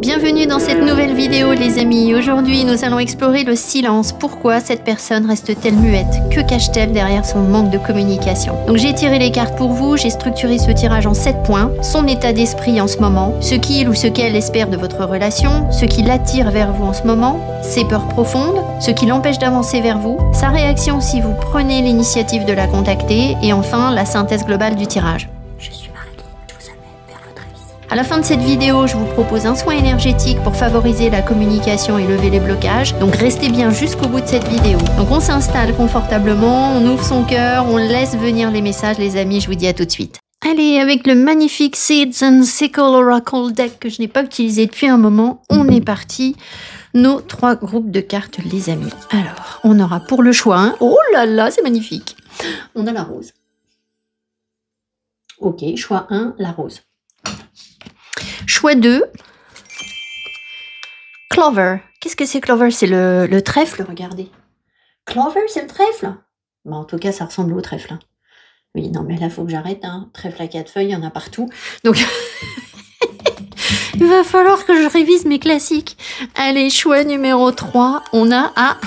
Bienvenue dans cette nouvelle vidéo les amis. Aujourd'hui nous allons explorer le silence. Pourquoi cette personne reste-t-elle muette? Que cache-t-elle derrière son manque de communication? Donc j'ai tiré les cartes pour vous, j'ai structuré ce tirage en 7 points. Son état d'esprit en ce moment, ce qu'il ou ce qu'elle espère de votre relation, ce qui l'attire vers vous en ce moment, ses peurs profondes, ce qui l'empêche d'avancer vers vous, sa réaction si vous prenez l'initiative de la contacter et enfin la synthèse globale du tirage. À la fin de cette vidéo, je vous propose un soin énergétique pour favoriser la communication et lever les blocages. Donc restez bien jusqu'au bout de cette vidéo. Donc on s'installe confortablement, on ouvre son cœur, on laisse venir les messages les amis, je vous dis à tout de suite. Allez, avec le magnifique Seeds and Sickle Oracle Deck que je n'ai pas utilisé depuis un moment, on est parti. Nos 3 groupes de cartes les amis. Alors, on aura pour le choix un... Oh là là, c'est magnifique. On a la rose. Ok, choix 1, la rose. Choix 2, Clover. Qu'est-ce que c'est Clover? C'est le trèfle, regardez. Clover, c'est le trèfle? Bon, en tout cas, ça ressemble au trèfle. Hein. Oui, non, mais là, il faut que j'arrête. Hein. Trèfle à 4 feuilles, il y en a partout. Donc, il va falloir que je révise mes classiques. Allez, choix numéro 3, on a... Ah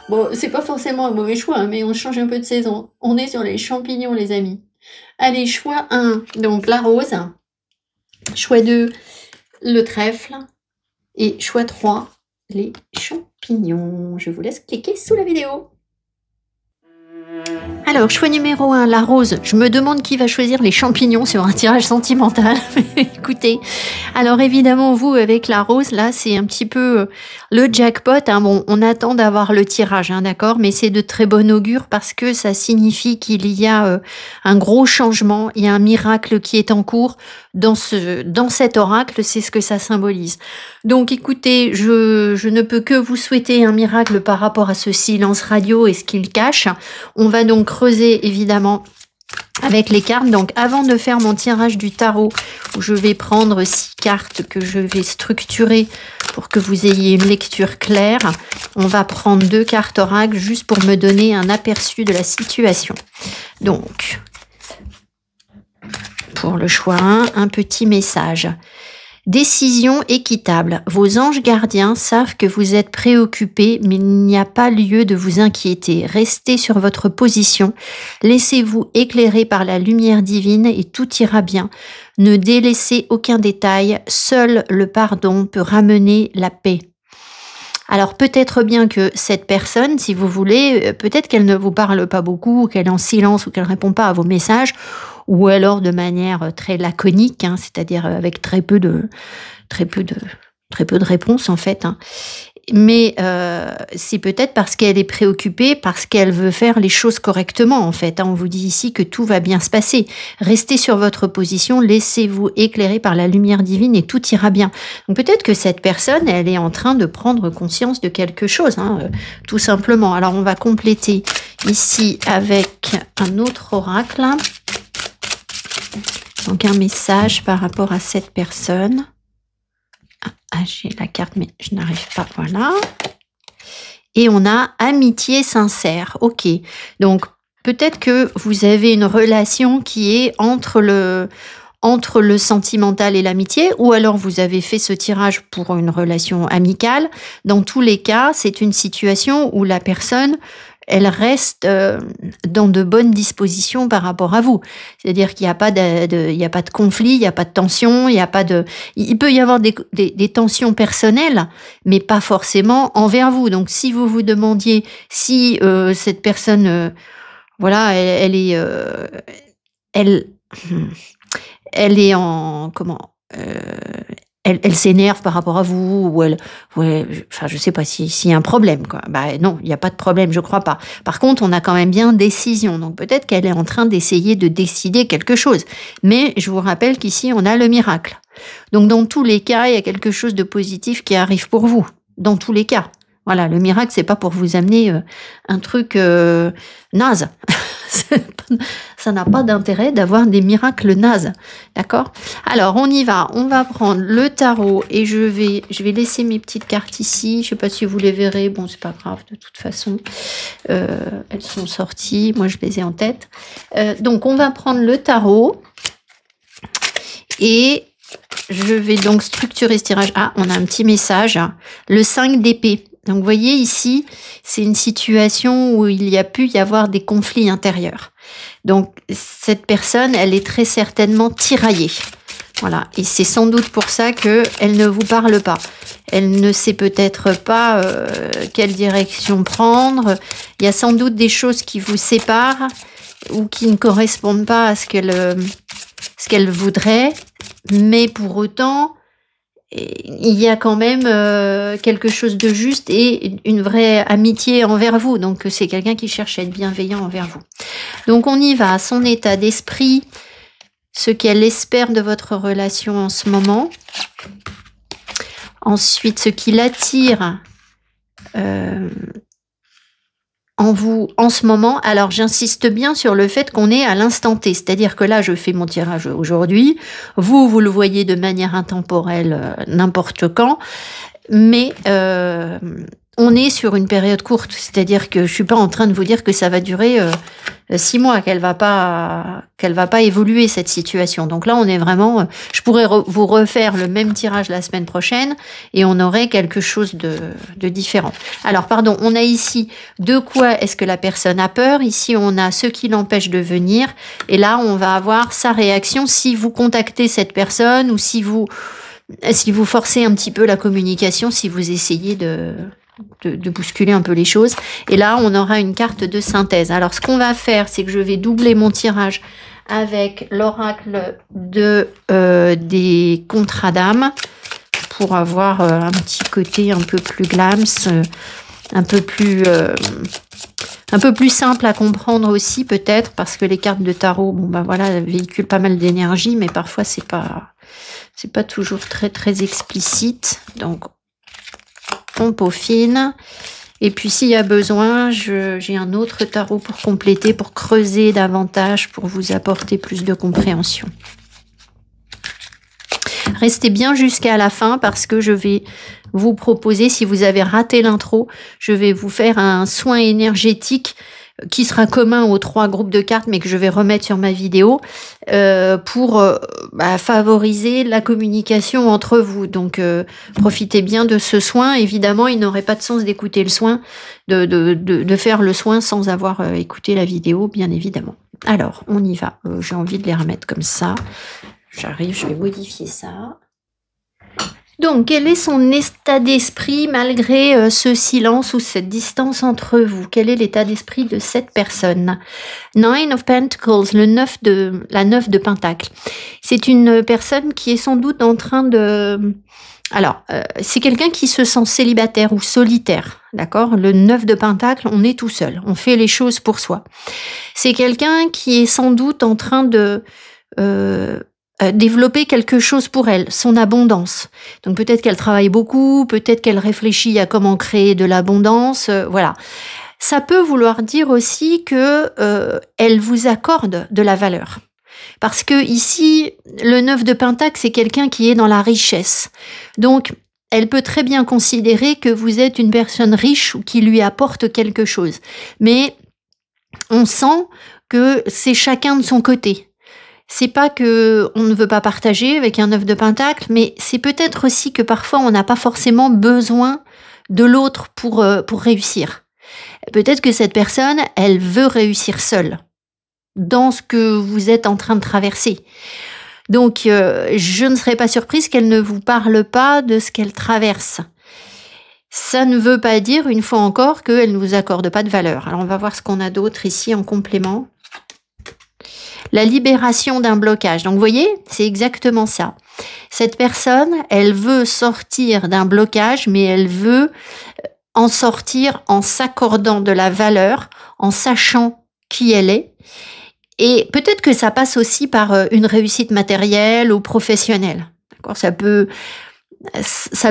bon, c'est pas forcément un mauvais choix, hein, mais on change un peu de saison. On est sur les champignons, les amis. Allez, choix 1, donc la rose. Choix 2, le trèfle. Et choix 3, les champignons. Je vous laisse cliquer sous la vidéo. Alors, choix numéro 1, la rose. Je me demande qui va choisir les champignons sur un tirage sentimental. Écoutez, alors évidemment, vous, avec la rose, là, c'est un petit peu le jackpot. Hein. Bon, on attend d'avoir le tirage, hein, d'accord? Mais c'est de très bon augure parce que ça signifie qu'il y a un gros changement, il y a un miracle qui est en cours. Dans cet oracle, c'est ce que ça symbolise. Donc, écoutez, je ne peux que vous souhaiter un miracle par rapport à ce silence radio et ce qu'il cache. On va donc creuser, évidemment, avec les cartes. Donc, avant de faire mon tirage du tarot, où je vais prendre 6 cartes que je vais structurer pour que vous ayez une lecture claire, on va prendre 2 cartes oracle juste pour me donner un aperçu de la situation. Donc... Pour le choix 1, un petit message. Décision équitable. Vos anges gardiens savent que vous êtes préoccupés, mais il n'y a pas lieu de vous inquiéter. Restez sur votre position. Laissez-vous éclairer par la lumière divine et tout ira bien. Ne délaissez aucun détail. Seul le pardon peut ramener la paix. Alors peut-être bien que cette personne, si vous voulez, peut-être qu'elle ne vous parle pas beaucoup, qu'elle est en silence ou qu'elle ne répond pas à vos messages, ou alors de manière très laconique, hein, c'est-à-dire avec très peu de réponses en fait. Hein. Mais c'est peut-être parce qu'elle est préoccupée, parce qu'elle veut faire les choses correctement en fait. Hein. On vous dit ici que tout va bien se passer. Restez sur votre position, laissez-vous éclairer par la lumière divine et tout ira bien. Donc peut-être que cette personne, elle est en train de prendre conscience de quelque chose, hein, tout simplement. Alors on va compléter ici avec un autre oracle. Donc un message par rapport à cette personne. Ah, j'ai la carte, mais je n'arrive pas, voilà. Et on a amitié sincère, ok. Donc, peut-être que vous avez une relation qui est entre le sentimental et l'amitié, ou alors vous avez fait ce tirage pour une relation amicale. Dans tous les cas, c'est une situation où la personne... elle reste dans de bonnes dispositions par rapport à vous. C'est-à-dire qu'il n'y a pas de conflit, il n'y a pas de tension, il peut y avoir des tensions personnelles, mais pas forcément envers vous. Donc, si vous vous demandiez si cette personne, voilà, elle est en... Comment elle s'énerve par rapport à vous, ou enfin, je sais pas s'il y a un problème, quoi. Bah, non, il n'y a pas de problème, je crois pas. Par contre, on a quand même bien décision. Donc, peut-être qu'elle est en train d'essayer de décider quelque chose. Mais je vous rappelle qu'ici, on a le miracle. Donc, dans tous les cas, il y a quelque chose de positif qui arrive pour vous. Dans tous les cas. Voilà, le miracle, c'est pas pour vous amener un truc naze. Ça n'a pas d'intérêt d'avoir des miracles nazes, d'accord? Alors, on y va. On va prendre le tarot et je vais laisser mes petites cartes ici. Je sais pas si vous les verrez. Bon, c'est pas grave, de toute façon. Elles sont sorties. Moi, je les ai en tête. Donc, on va prendre le tarot et je vais donc structurer ce tirage. Ah, on a un petit message. Le 5 d'épée. Donc, vous voyez ici, c'est une situation où il y a pu y avoir des conflits intérieurs. Donc, cette personne, elle est très certainement tiraillée. Voilà. Et c'est sans doute pour ça qu'elle ne vous parle pas. Elle ne sait peut-être pas quelle direction prendre. Il y a sans doute des choses qui vous séparent ou qui ne correspondent pas à ce qu'elle voudrait. Mais pour autant, il y a quand même quelque chose de juste et une vraie amitié envers vous. Donc, c'est quelqu'un qui cherche à être bienveillant envers vous. Donc, on y va. Son état d'esprit, ce qu'elle espère de votre relation en ce moment. Ensuite, ce qui l'attire en vous en ce moment. Alors, j'insiste bien sur le fait qu'on est à l'instant T. C'est-à-dire que là, je fais mon tirage aujourd'hui. Vous le voyez de manière intemporelle n'importe quand. Mais on est sur une période courte. C'est-à-dire que je suis pas en train de vous dire que ça va durer 6 mois, qu'elle va pas évoluer cette situation. Donc là, on est vraiment... je pourrais vous refaire le même tirage la semaine prochaine et on aurait quelque chose de différent. Alors, pardon, on a ici de quoi est-ce que la personne a peur. Ici, on a ce qui l'empêche de venir. Et là, on va avoir sa réaction si vous contactez cette personne ou si vous forcez un petit peu la communication, si vous essayez de bousculer un peu les choses. Et là, on aura une carte de synthèse. Alors, ce qu'on va faire, c'est que je vais doubler mon tirage avec l'oracle des contrats d'âme pour avoir un petit côté un peu plus glams, un peu plus simple à comprendre aussi, peut-être, parce que les cartes de tarot, bon, ben voilà, elles véhiculent pas mal d'énergie, mais parfois, c'est pas toujours très, très explicite. Donc, on peaufine. Et puis, s'il y a besoin, j'ai un autre tarot pour compléter, pour creuser davantage, pour vous apporter plus de compréhension. Restez bien jusqu'à la fin parce que je vais vous proposer, si vous avez raté l'intro, je vais vous faire un soin énergétique qui sera commun aux 3 groupes de cartes, mais que je vais remettre sur ma vidéo pour favoriser la communication entre vous. Donc, profitez bien de ce soin. Évidemment, il n'aurait pas de sens d'écouter le soin, de faire le soin sans avoir écouté la vidéo, bien évidemment. Alors, on y va. J'ai envie de les remettre comme ça. J'arrive, je vais modifier ça. Donc, quel est son état d'esprit malgré ce silence ou cette distance entre vous? Quel est l'état d'esprit de cette personne? Nine of Pentacles, la 9 de Pentacle. C'est une personne qui est sans doute en train de... Alors, c'est quelqu'un qui se sent célibataire ou solitaire, d'accord? Le 9 de Pentacle, on est tout seul, on fait les choses pour soi. C'est quelqu'un qui est sans doute en train de... développer quelque chose pour elle, son abondance. Donc peut-être qu'elle travaille beaucoup, peut-être qu'elle réfléchit à comment créer de l'abondance, voilà. Ça peut vouloir dire aussi que elle vous accorde de la valeur. Parce que ici, le 9 de Pentacle, c'est quelqu'un qui est dans la richesse. Donc, elle peut très bien considérer que vous êtes une personne riche ou qui lui apporte quelque chose. Mais on sent que c'est chacun de son côté. C'est pas que on ne veut pas partager avec un 9 de Pentacle, mais c'est peut-être aussi que parfois on n'a pas forcément besoin de l'autre pour réussir. Peut-être que cette personne, elle veut réussir seule dans ce que vous êtes en train de traverser. Donc, je ne serais pas surprise qu'elle ne vous parle pas de ce qu'elle traverse. Ça ne veut pas dire, une fois encore, qu'elle ne vous accorde pas de valeur. Alors, on va voir ce qu'on a d'autre ici en complément. La libération d'un blocage. Donc, vous voyez, c'est exactement ça. Cette personne, elle veut sortir d'un blocage, mais elle veut en sortir en s'accordant de la valeur, en sachant qui elle est. Et peut-être que ça passe aussi par une réussite matérielle ou professionnelle. D'accord ? Ça peut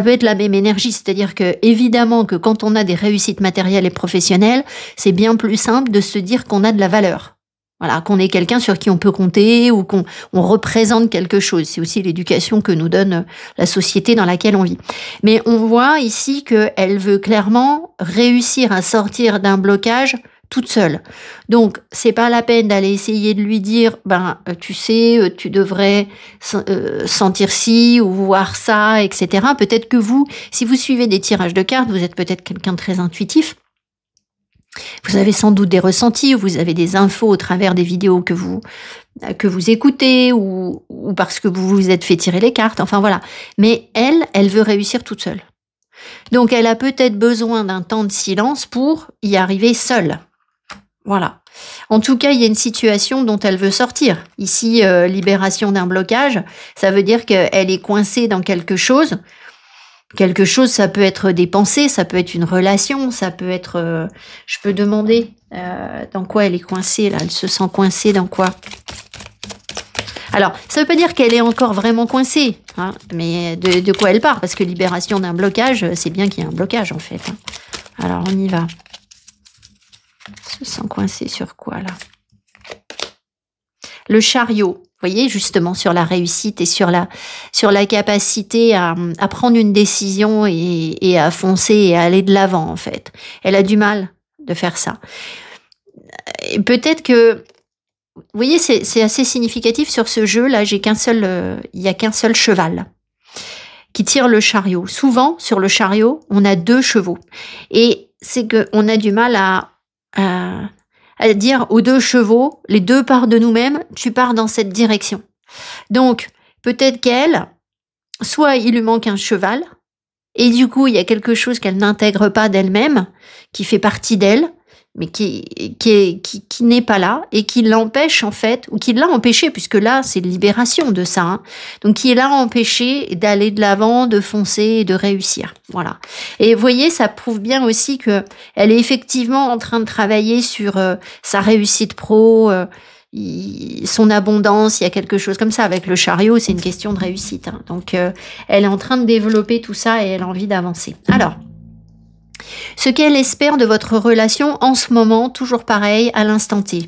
être la même énergie, c'est-à-dire que évidemment que quand on a des réussites matérielles et professionnelles, c'est bien plus simple de se dire qu'on a de la valeur. Voilà, qu'on est quelqu'un sur qui on peut compter ou qu'on représente quelque chose. C'est aussi l'éducation que nous donne la société dans laquelle on vit. Mais on voit ici qu'elle veut clairement réussir à sortir d'un blocage toute seule. Donc, c'est pas la peine d'aller essayer de lui dire, tu sais, tu devrais sentir ci ou voir ça, etc. Peut-être que vous, si vous suivez des tirages de cartes, vous êtes peut-être quelqu'un de très intuitif. Vous avez sans doute des ressentis, ou vous avez des infos au travers des vidéos que vous écoutez, ou parce que vous vous êtes fait tirer les cartes, enfin voilà. Mais elle veut réussir toute seule. Donc, elle a peut-être besoin d'un temps de silence pour y arriver seule. Voilà. En tout cas, il y a une situation dont elle veut sortir. Ici, libération d'un blocage, ça veut dire qu'elle est coincée dans quelque chose. Quelque chose, ça peut être des pensées, ça peut être une relation, ça peut être... je peux demander dans quoi elle est coincée, là. Elle se sent coincée dans quoi? Alors, ça ne veut pas dire qu'elle est encore vraiment coincée, hein, mais de quoi elle part? Parce que libération d'un blocage, c'est bien qu'il y ait un blocage, en fait. Hein. Alors, on y va. Se sent coincée sur quoi, là? Le chariot. Vous voyez, justement, sur la réussite et sur la capacité à prendre une décision et à foncer et à aller de l'avant, en fait. Elle a du mal de faire ça. Et peut-être que, vous voyez, c'est assez significatif sur ce jeu. Là, il y a qu'un seul cheval qui tire le chariot. Souvent, sur le chariot, on a 2 chevaux. Et c'est qu'on a du mal à dire aux 2 chevaux, les 2 parts de nous-mêmes, tu pars dans cette direction. Donc, peut-être qu'elle, soit il lui manque un cheval, et du coup, il y a quelque chose qu'elle n'intègre pas d'elle-même, qui fait partie d'elle, mais qui n'est pas là, et qui l'empêche, en fait, ou qui l'a empêché, puisque là, c'est libération de ça, hein, donc qui l'a empêché d'aller de l'avant, de foncer et de réussir. Voilà. Et vous voyez, ça prouve bien aussi que elle est effectivement en train de travailler sur sa réussite pro, son abondance, il y a quelque chose comme ça. Avec le chariot, c'est une question de réussite. Hein. Donc, elle est en train de développer tout ça et elle a envie d'avancer. Alors, ce qu'elle espère de votre relation en ce moment, toujours pareil, à l'instant T.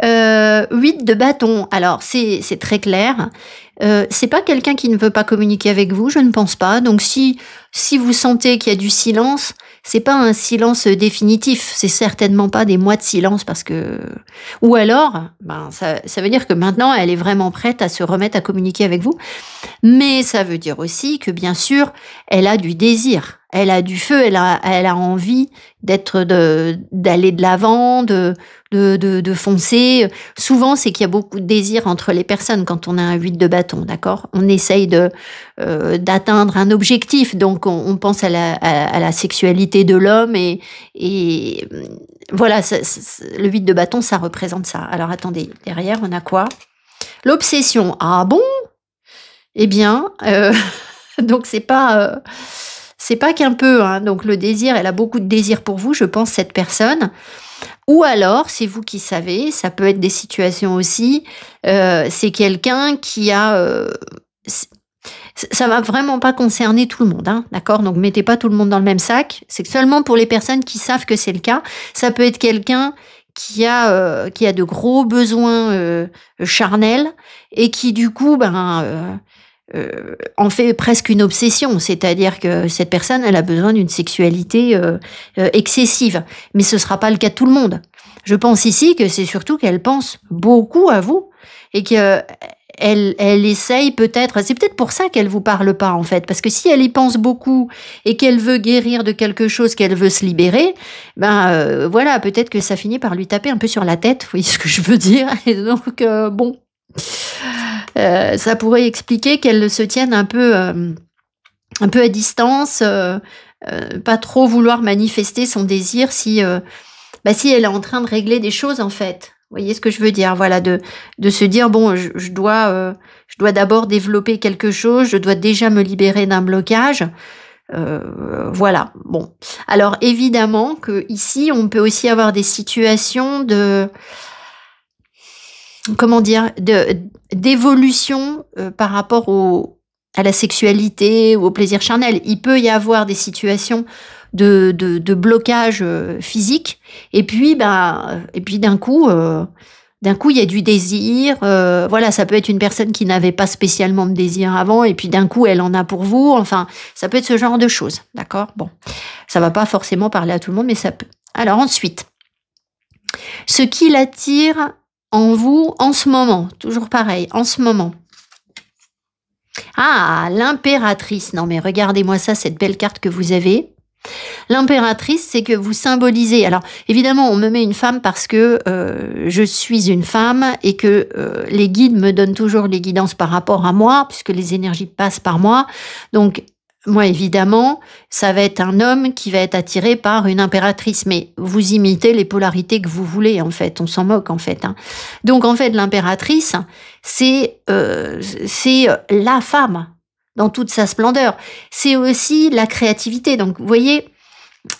8 de bâton. Alors, c'est très clair. C'est pas quelqu'un qui ne veut pas communiquer avec vous, je ne pense pas. Donc, si vous sentez qu'il y a du silence, c'est pas un silence définitif. C'est certainement pas des mois de silence parce que... Ou alors, ça veut dire que maintenant, elle est vraiment prête à se remettre à communiquer avec vous. Mais ça veut dire aussi que, bien sûr, elle a du désir. Elle a du feu, elle a envie d'aller de l'avant, de foncer. Souvent, c'est qu'il y a beaucoup de désir entre les personnes quand on a un 8 de bâton, d'accord? On essaye d'atteindre un objectif, donc on pense à la sexualité de l'homme et voilà, le 8 de bâton, ça représente ça. Alors attendez, derrière, on a quoi? L'obsession. Ah bon? Eh bien, donc c'est pas qu'un peu, hein. Donc le désir, elle a beaucoup de désir pour vous, je pense, cette personne. Ou alors, c'est vous qui savez, ça peut être des situations aussi, c'est quelqu'un qui a... ça va vraiment pas concerner tout le monde, hein, d'accord? Donc mettez pas tout le monde dans le même sac, c'est seulement pour les personnes qui savent que c'est le cas. Ça peut être quelqu'un qui a de gros besoins charnels et qui du coup en fait presque une obsession, c'est-à-dire que cette personne, elle a besoin d'une sexualité excessive, mais ce sera pas le cas de tout le monde. Je pense ici que c'est surtout qu'elle pense beaucoup à vous et que elle essaye peut-être, c'est peut-être pour ça qu'elle vous parle pas en fait, parce que si elle y pense beaucoup et qu'elle veut guérir de quelque chose, qu'elle veut se libérer, voilà, peut-être que ça finit par lui taper un peu sur la tête, vous voyez ce que je veux dire, et donc bon... ça pourrait expliquer qu'elle se tienne un peu à distance, pas trop vouloir manifester son désir si elle est en train de régler des choses en fait. Vous voyez ce que je veux dire? Voilà, de se dire bon, je dois d'abord développer quelque chose, je dois déjà me libérer d'un blocage. Voilà, bon. Alors évidemment que ici, on peut aussi avoir des situations d'évolution par rapport à la sexualité ou au plaisir charnel. Il peut y avoir des situations de blocage physique et puis d'un coup il y a du désir, voilà, ça peut être une personne qui n'avait pas spécialement de désir avant et puis d'un coup elle en a pour vous, enfin ça peut être ce genre de choses, d'accord? Bon, ça va pas forcément parler à tout le monde mais ça peut. Alors ensuite, Ce qui l'attire en vous en ce moment, toujours pareil, en ce moment. Ah, l'impératrice. Non mais regardez-moi ça, cette belle carte que vous avez. L'impératrice, c'est que vous symbolisez. Alors, évidemment, on me met une femme parce que je suis une femme et que les guides me donnent toujours les guidances par rapport à moi, puisque les énergies passent par moi. Donc, moi, évidemment, ça va être un homme qui va être attiré par une impératrice. Mais vous imitez les polarités que vous voulez, en fait. On s'en moque, en fait. Hein. Donc, en fait, l'impératrice, c'est la femme dans toute sa splendeur. C'est aussi la créativité. Donc, vous voyez,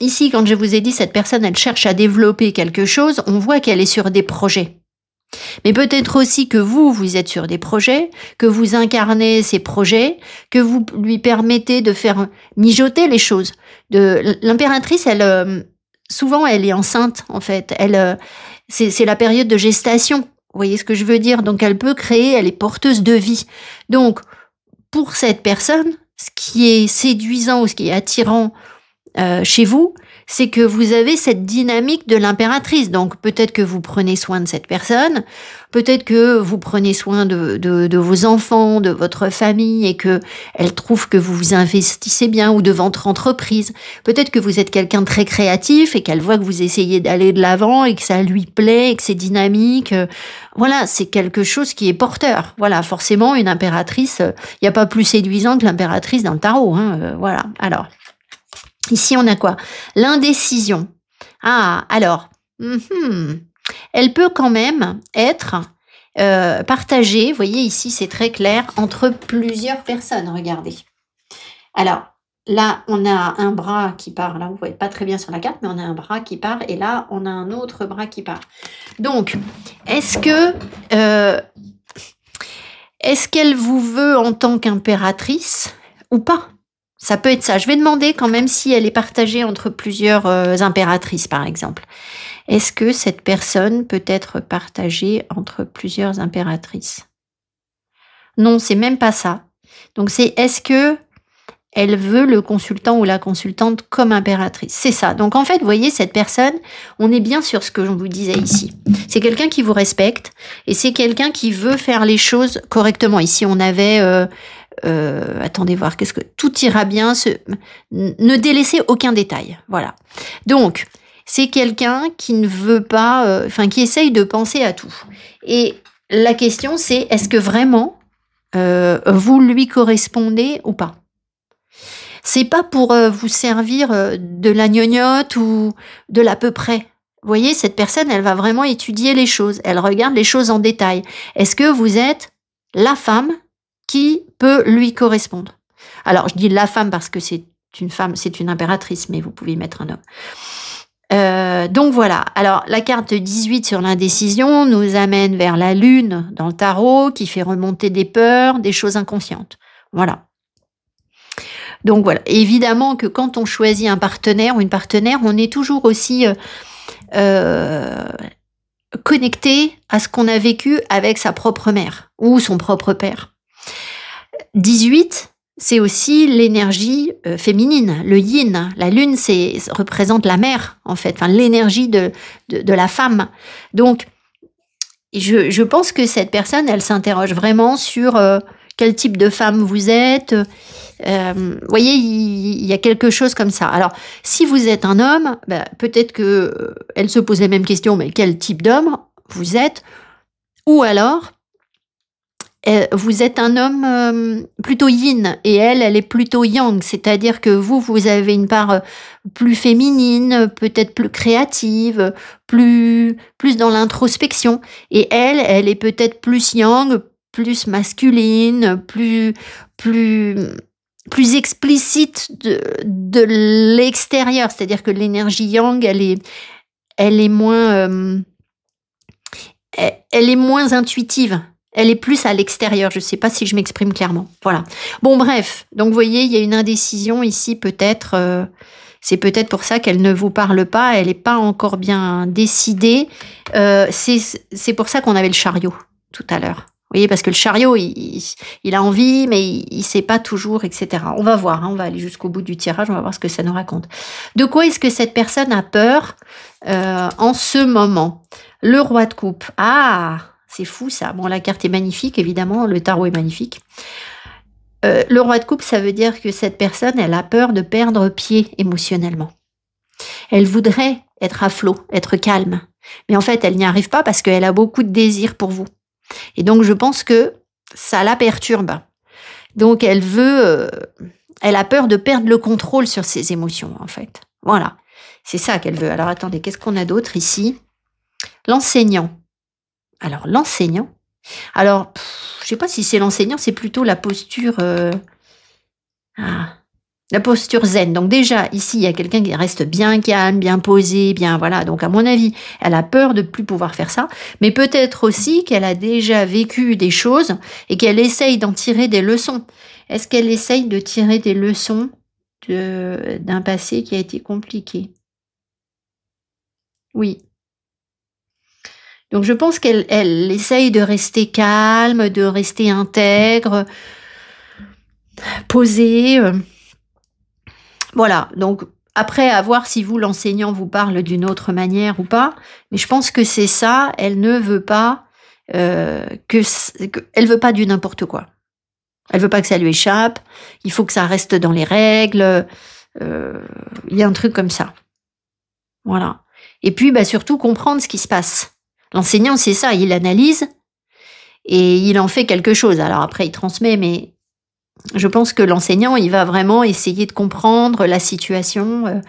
ici, quand je vous ai dit cette personne, elle cherche à développer quelque chose, on voit qu'elle est sur des projets. Mais peut-être aussi que vous êtes sur des projets, que vous incarnez ces projets, que vous lui permettez de faire mijoter les choses. L'impératrice, souvent, elle est enceinte, en fait. C'est la période de gestation. Vous voyez ce que je veux dire? Donc, elle peut créer, elle est porteuse de vie. Donc, pour cette personne, ce qui est séduisant ou ce qui est attirant chez vous, c'est que vous avez cette dynamique de l'impératrice. Donc, peut-être que vous prenez soin de cette personne, peut-être que vous prenez soin de vos enfants, de votre famille, et que elle trouve que vous vous investissez bien, ou de votre entreprise. Peut-être que vous êtes quelqu'un de très créatif et qu'elle voit que vous essayez d'aller de l'avant et que ça lui plaît et que c'est dynamique. Voilà, c'est quelque chose qui est porteur. Voilà, forcément, une impératrice, il n'y a pas plus séduisant que l'impératrice dans le tarot. Voilà, alors... Ici, on a quoi? L'indécision. Ah, alors, elle peut quand même être partagée, vous voyez ici, c'est très clair, entre plusieurs personnes, regardez. Alors, là, on a un bras qui part, là, vous ne voyez pas très bien sur la carte, mais on a un bras qui part, et là, on a un autre bras qui part. Donc, est-ce qu'elle vous veut en tant qu'impératrice ou pas? Ça peut être ça. Je vais demander quand même si elle est partagée entre plusieurs impératrices, par exemple. Est-ce que cette personne peut être partagée entre plusieurs impératrices? Non, c'est même pas ça. Donc, est-ce que elle veut le consultant ou la consultante comme impératrice? C'est ça. Donc, en fait, vous voyez, cette personne, on est bien sur ce que je vous disais ici. C'est quelqu'un qui vous respecte et c'est quelqu'un qui veut faire les choses correctement. Ici, on avait... attendez voir, tout ira bien, ne délaissez aucun détail, voilà. Donc, c'est quelqu'un qui ne veut pas, qui essaye de penser à tout. Et la question, c'est, est-ce que vraiment vous lui correspondez ou pas? C'est pas pour vous servir de la gnognotte ou de l'à peu près. Vous voyez, cette personne, elle va vraiment étudier les choses, elle regarde les choses en détail. Est-ce que vous êtes la femme qui peut lui correspondre? Alors, je dis la femme parce que c'est une femme, c'est une impératrice, mais vous pouvez mettre un homme. Donc voilà, alors la carte 18 sur l'indécision nous amène vers la lune dans le tarot qui fait remonter des peurs, des choses inconscientes. Voilà. Donc voilà, évidemment que quand on choisit un partenaire ou une partenaire, on est toujours aussi connecté à ce qu'on a vécu avec sa propre mère ou son propre père. 18, c'est aussi l'énergie féminine, le yin. La lune, représente la mère, en fait, l'énergie de la femme. Donc, je pense que cette personne, elle s'interroge vraiment sur quel type de femme vous êtes. Vous voyez, il y a quelque chose comme ça. Alors, si vous êtes un homme, peut-être qu'elle se pose les mêmes questions, mais quel type d'homme vous êtes? Ou alors... vous êtes un homme plutôt yin et elle est plutôt yang, c'est-à-dire que vous avez une part plus féminine, peut-être plus créative, plus dans l'introspection, et elle est peut-être plus yang, plus masculine, plus explicite de l'extérieur, c'est-à-dire que l'énergie yang, elle est moins intuitive. Elle est plus à l'extérieur. Je ne sais pas si je m'exprime clairement. Voilà. Bon, bref. Donc, vous voyez, il y a une indécision ici, peut-être. C'est peut-être pour ça qu'elle ne vous parle pas. Elle n'est pas encore bien décidée. C'est pour ça qu'on avait le chariot tout à l'heure. Vous voyez, parce que le chariot, il a envie, mais il sait pas toujours, etc. On va voir, hein, on va aller jusqu'au bout du tirage, on va voir ce que ça nous raconte. De quoi est-ce que cette personne a peur en ce moment? Le roi de coupe. Ah, c'est fou ça. Bon, la carte est magnifique, évidemment, le tarot est magnifique. Le roi de coupe, ça veut dire que cette personne, elle a peur de perdre pied émotionnellement. Elle voudrait être à flot, être calme. Mais en fait, elle n'y arrive pas parce qu'elle a beaucoup de désir pour vous. Et donc, je pense que ça la perturbe. Donc, elle a peur de perdre le contrôle sur ses émotions, en fait. Voilà. C'est ça qu'elle veut. Alors, attendez, qu'est-ce qu'on a d'autre ici? L'enseignant. Alors, l'enseignant. Alors, je ne sais pas si c'est l'enseignant, c'est plutôt la posture... la posture zen. Donc déjà, ici, il y a quelqu'un qui reste bien calme, bien posé, bien voilà. Donc à mon avis, elle a peur de ne plus pouvoir faire ça. Mais peut-être aussi qu'elle a déjà vécu des choses et qu'elle essaye d'en tirer des leçons. Est-ce qu'elle essaye de tirer des leçons d'un passé qui a été compliqué? Oui. Donc je pense qu'elle essaye de rester calme, de rester intègre, posée. Voilà, donc après, à voir si vous, l'enseignant, vous parle d'une autre manière ou pas, mais je pense que c'est ça, elle ne veut pas elle veut pas du n'importe quoi. Elle veut pas que ça lui échappe, il faut que ça reste dans les règles, il y a un truc comme ça. Voilà. Et puis, surtout comprendre ce qui se passe. L'enseignant, c'est ça, il analyse et il en fait quelque chose. Alors après, il transmet, mais je pense que l'enseignant, il va vraiment essayer de comprendre la situation,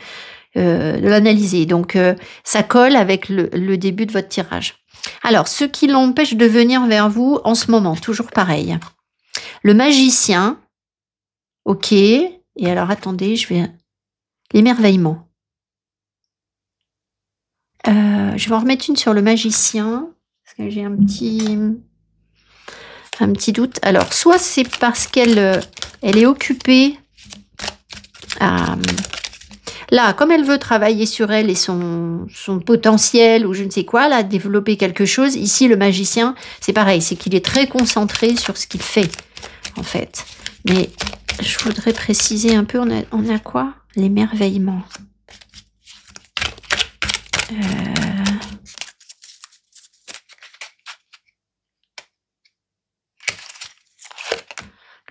de l'analyser. Donc, ça colle avec le début de votre tirage. Alors, ce qui l'empêche de venir vers vous en ce moment, toujours pareil. Le magicien, ok. Et alors, attendez, je vais... L'émerveillement. Je vais en remettre une sur le magicien, parce que j'ai un petit doute. Alors, soit c'est parce qu'elle est occupée là, comme elle veut travailler sur elle et son potentiel ou je ne sais quoi, là, développer quelque chose, ici, le magicien, c'est pareil, c'est qu'il est très concentré sur ce qu'il fait, en fait. Mais je voudrais préciser un peu, on a quoi? L'émerveillement.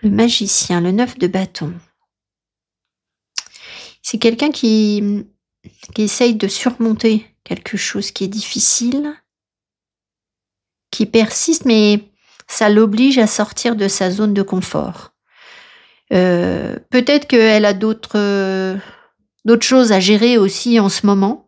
Le magicien, le 9 de bâton. C'est quelqu'un qui essaye de surmonter quelque chose qui est difficile, qui persiste, mais ça l'oblige à sortir de sa zone de confort. Peut-être qu'elle a d'autres choses à gérer aussi en ce moment.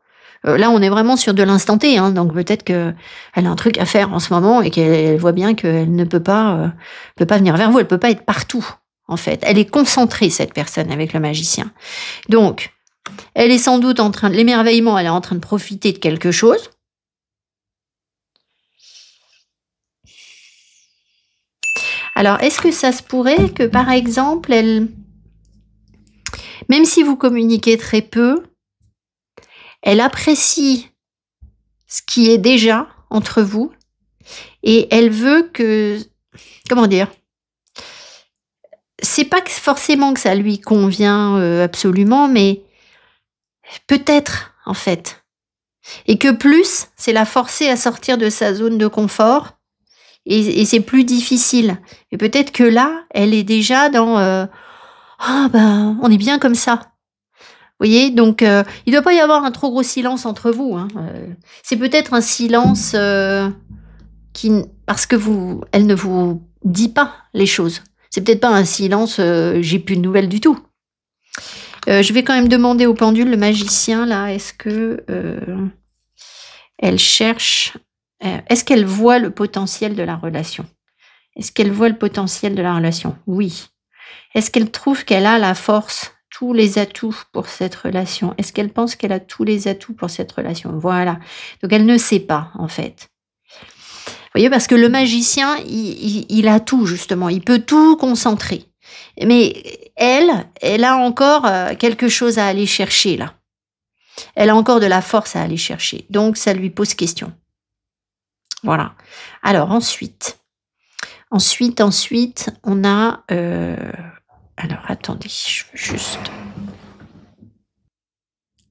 Là, on est vraiment sur de l'instant T, hein, donc peut-être qu'elle a un truc à faire en ce moment et qu'elle voit bien qu'elle ne peut pas venir vers vous, elle peut pas être partout, en fait. Elle est concentrée, cette personne, avec le magicien. Donc, elle est sans doute l'émerveillement, elle est en train de profiter de quelque chose. Alors, est-ce que ça se pourrait que, par exemple, même si vous communiquez très peu, elle apprécie ce qui est déjà entre vous et elle veut que, comment dire, c'est pas forcément que ça lui convient absolument, mais peut-être, en fait. Et que plus, c'est la forcer à sortir de sa zone de confort et c'est plus difficile. Et peut-être que là, elle est déjà dans on est bien comme ça. Vous voyez, donc il ne doit pas y avoir un trop gros silence entre vous. Hein. C'est peut-être un silence parce que elle ne vous dit pas les choses. C'est peut-être pas un silence, j'ai plus de nouvelles du tout. Je vais quand même demander au pendule, le magicien, là, est-ce que elle cherche, est-ce qu'elle voit le potentiel de la relation? Est-ce qu'elle voit le potentiel de la relation? Oui. Est-ce qu'elle trouve qu'elle a la force, tous les atouts pour cette relation? Est-ce qu'elle pense qu'elle a tous les atouts pour cette relation? Voilà. Donc elle ne sait pas, en fait. Vous voyez, parce que le magicien, il a tout, justement. Il peut tout concentrer. Mais elle a encore quelque chose à aller chercher, là. Elle a encore de la force à aller chercher. Donc, ça lui pose question. Voilà. Alors, ensuite, Ensuite, on a... alors, attendez, je veux juste...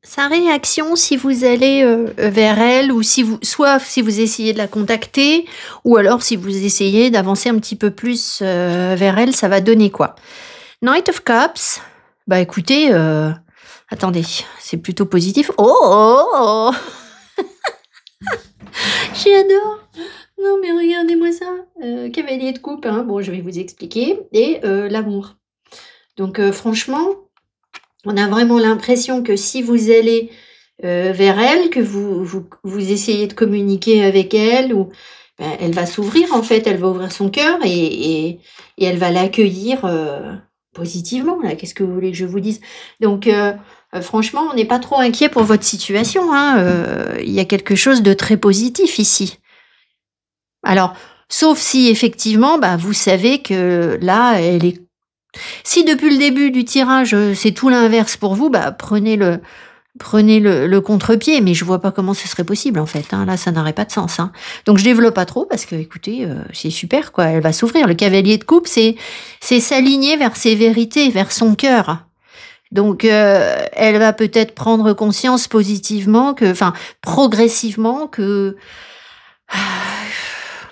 Sa réaction si vous allez vers elle ou soit si vous essayez de la contacter ou alors si vous essayez d'avancer un petit peu plus vers elle, ça va donner quoi? Knight of Cups, bah écoutez, attendez, c'est plutôt positif. Oh, j'adore. Non mais regardez-moi ça. Cavalier de coupe, hein. Bon je vais vous expliquer. Et l'amour. Donc franchement, on a vraiment l'impression que si vous allez vers elle, que vous essayez de communiquer avec elle, ou elle va s'ouvrir en fait, elle va ouvrir son cœur et elle va l'accueillir positivement. Là, qu'est-ce que vous voulez que je vous dise? Donc franchement, on n'est pas trop inquiet pour votre situation. Il y a quelque chose de très positif ici. Alors, sauf si effectivement, vous savez que là, elle est... Si depuis le début du tirage, c'est tout l'inverse pour vous, prenez le contre-pied, mais je vois pas comment ce serait possible en fait. Là, ça n'aurait pas de sens. Donc je développe pas trop parce que, écoutez, c'est super quoi. Elle va s'ouvrir. Le cavalier de coupe, c'est s'aligner vers ses vérités, vers son cœur. Donc elle va peut-être prendre conscience positivement progressivement que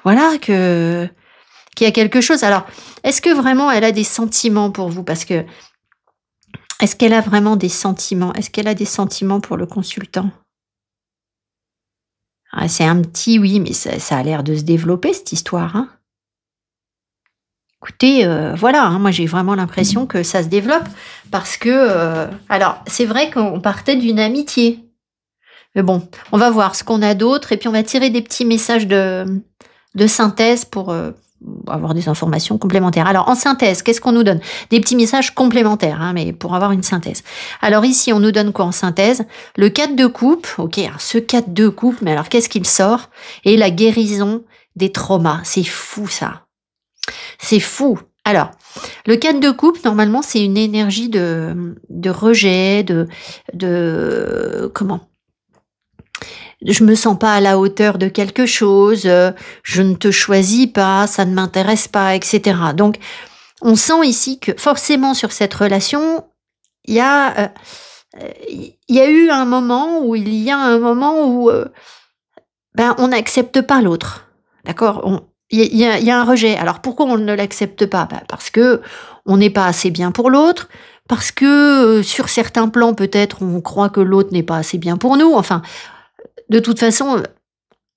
voilà qu'il y a quelque chose. Alors, est-ce que vraiment elle a des sentiments pour vous? Parce que est-ce qu'elle a vraiment des sentiments? Est-ce qu'elle a des sentiments pour le consultant? C'est un petit oui, mais ça a l'air de se développer cette histoire. Écoutez, voilà, moi j'ai vraiment l'impression que ça se développe parce que, alors c'est vrai qu'on partait d'une amitié. Mais bon, on va voir ce qu'on a d'autre et puis on va tirer des petits messages de synthèse pour avoir des informations complémentaires. Alors, en synthèse, qu'est-ce qu'on nous donne? Des petits messages complémentaires, mais pour avoir une synthèse. Alors ici, on nous donne quoi en synthèse? Le 4 de coupe. Ok, alors ce 4 de coupe, mais alors qu'est-ce qu'il sort? Et la guérison des traumas. C'est fou, ça. C'est fou. Alors, le 4 de coupe, normalement, c'est une énergie de rejet, comment? Je me sens pas à la hauteur de quelque chose, je ne te choisis pas, ça ne m'intéresse pas, etc. Donc, on sent ici que forcément sur cette relation, il y a eu un moment où on n'accepte pas l'autre, d'accord? Il y a un rejet. Alors pourquoi on ne l'accepte pas? Parce que on n'est pas assez bien pour l'autre, parce que sur certains plans peut-être on croit que l'autre n'est pas assez bien pour nous. Enfin, de toute façon,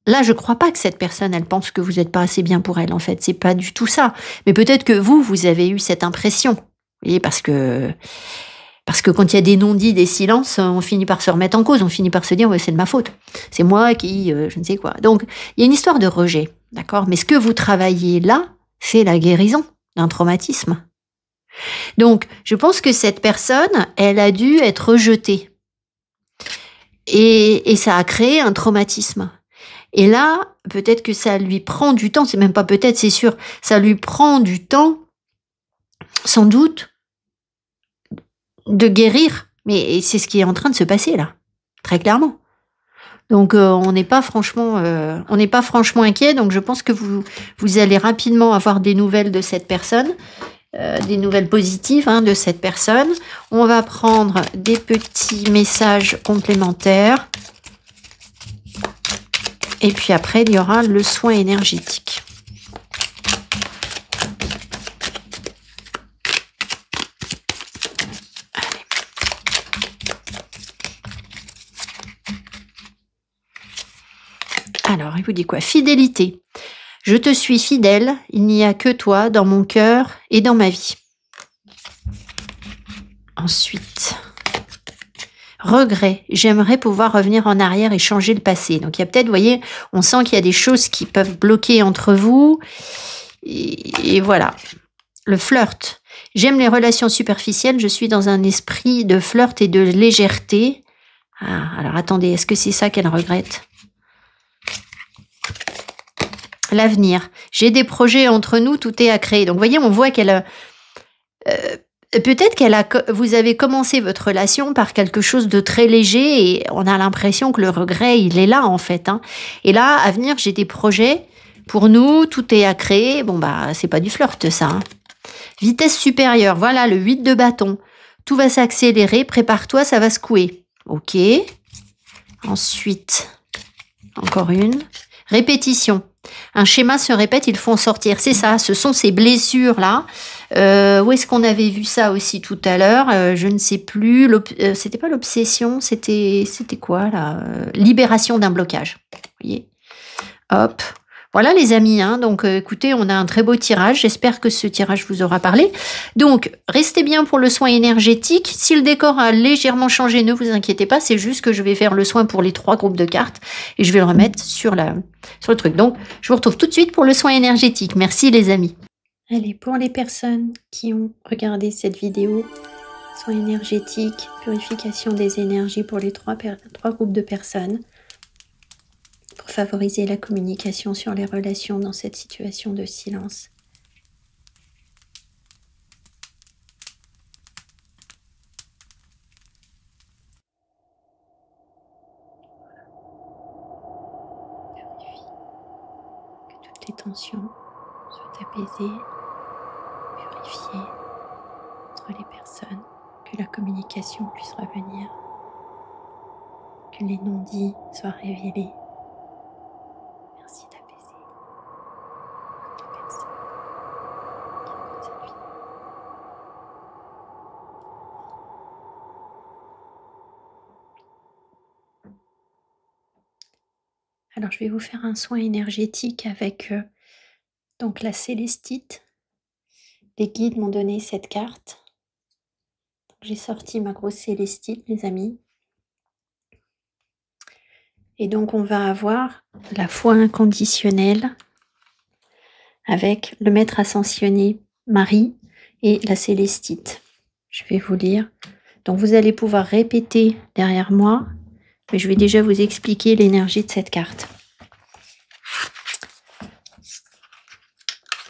là, je crois pas que cette personne, elle pense que vous n'êtes pas assez bien pour elle, en fait. C'est pas du tout ça. Mais peut-être que vous avez eu cette impression. Vous voyez, parce que quand il y a des non-dits, des silences, on finit par se remettre en cause. On finit par se dire, ouais, c'est de ma faute. C'est moi qui, je ne sais quoi. Donc, il y a une histoire de rejet. D'accord? Mais ce que vous travaillez là, c'est la guérison d'un traumatisme. Donc, je pense que cette personne, elle a dû être rejetée. Et ça a créé un traumatisme. Et là, peut-être que ça lui prend du temps, c'est même pas peut-être, c'est sûr, ça lui prend du temps, sans doute, de guérir. Mais c'est ce qui est en train de se passer là, très clairement. Donc on n'est pas franchement inquiet. Donc je pense que vous allez rapidement avoir des nouvelles de cette personne. Des nouvelles positives de cette personne. On va prendre des petits messages complémentaires. Et puis après, il y aura le soin énergétique. Allez. Alors, il vous dit quoi? Fidélité. Je te suis fidèle, il n'y a que toi dans mon cœur et dans ma vie. Ensuite, regret. J'aimerais pouvoir revenir en arrière et changer le passé. Donc, il y a peut-être, vous voyez, on sent qu'il y a des choses qui peuvent bloquer entre vous. Et voilà. Le flirt. J'aime les relations superficielles. Je suis dans un esprit de flirt et de légèreté. Alors, attendez, est-ce que c'est ça qu'elle regrette? L'avenir. J'ai des projets entre nous, tout est à créer. Donc, vous voyez, on voit qu'elle... peut-être vous avez commencé votre relation par quelque chose de très léger et on a l'impression que le regret, il est là, en fait. Et là, à venir, j'ai des projets Pour nous, tout est à créer. Bon, bah, c'est pas du flirt, ça. Hein. Vitesse supérieure, voilà, le 8 de bâton. Tout va s'accélérer, prépare-toi, ça va secouer. Ok. Ensuite, encore une. Répétition. Un schéma se répète, il faut en sortir. C'est ça, ce sont ces blessures-là. Où est-ce qu'on avait vu ça aussi tout à l'heure? Je ne sais plus. C'était pas l'obsession, c'était quoi là? Libération d'un blocage. Vous voyez? Hop. Voilà les amis, hein. Donc écoutez, on a un très beau tirage. J'espère que ce tirage vous aura parlé. Donc, restez bien pour le soin énergétique. Si le décor a légèrement changé, ne vous inquiétez pas. C'est juste que je vais faire le soin pour les 3 groupes de cartes et je vais le remettre sur le truc. Donc, je vous retrouve tout de suite pour le soin énergétique. Merci les amis. Allez, pour les personnes qui ont regardé cette vidéo, soin énergétique, purification des énergies pour les 3 groupes de personnes, pour favoriser la communication sur les relations dans cette situation de silence. Vérifie que toutes les tensions soient apaisées, purifiées entre les personnes, que la communication puisse revenir, que les non-dits soient révélés. Merci d'apaiser toutes les personnes qui écoutent cette vidéo. Alors, je vais vous faire un soin énergétique avec donc la célestite. Les guides m'ont donné cette carte. J'ai sorti ma grosse célestite, les amis. Et donc, on va avoir la foi inconditionnelle avec le maître ascensionné Marie et la célestite. Je vais vous lire. Donc, vous allez pouvoir répéter derrière moi, mais je vais déjà vous expliquer l'énergie de cette carte.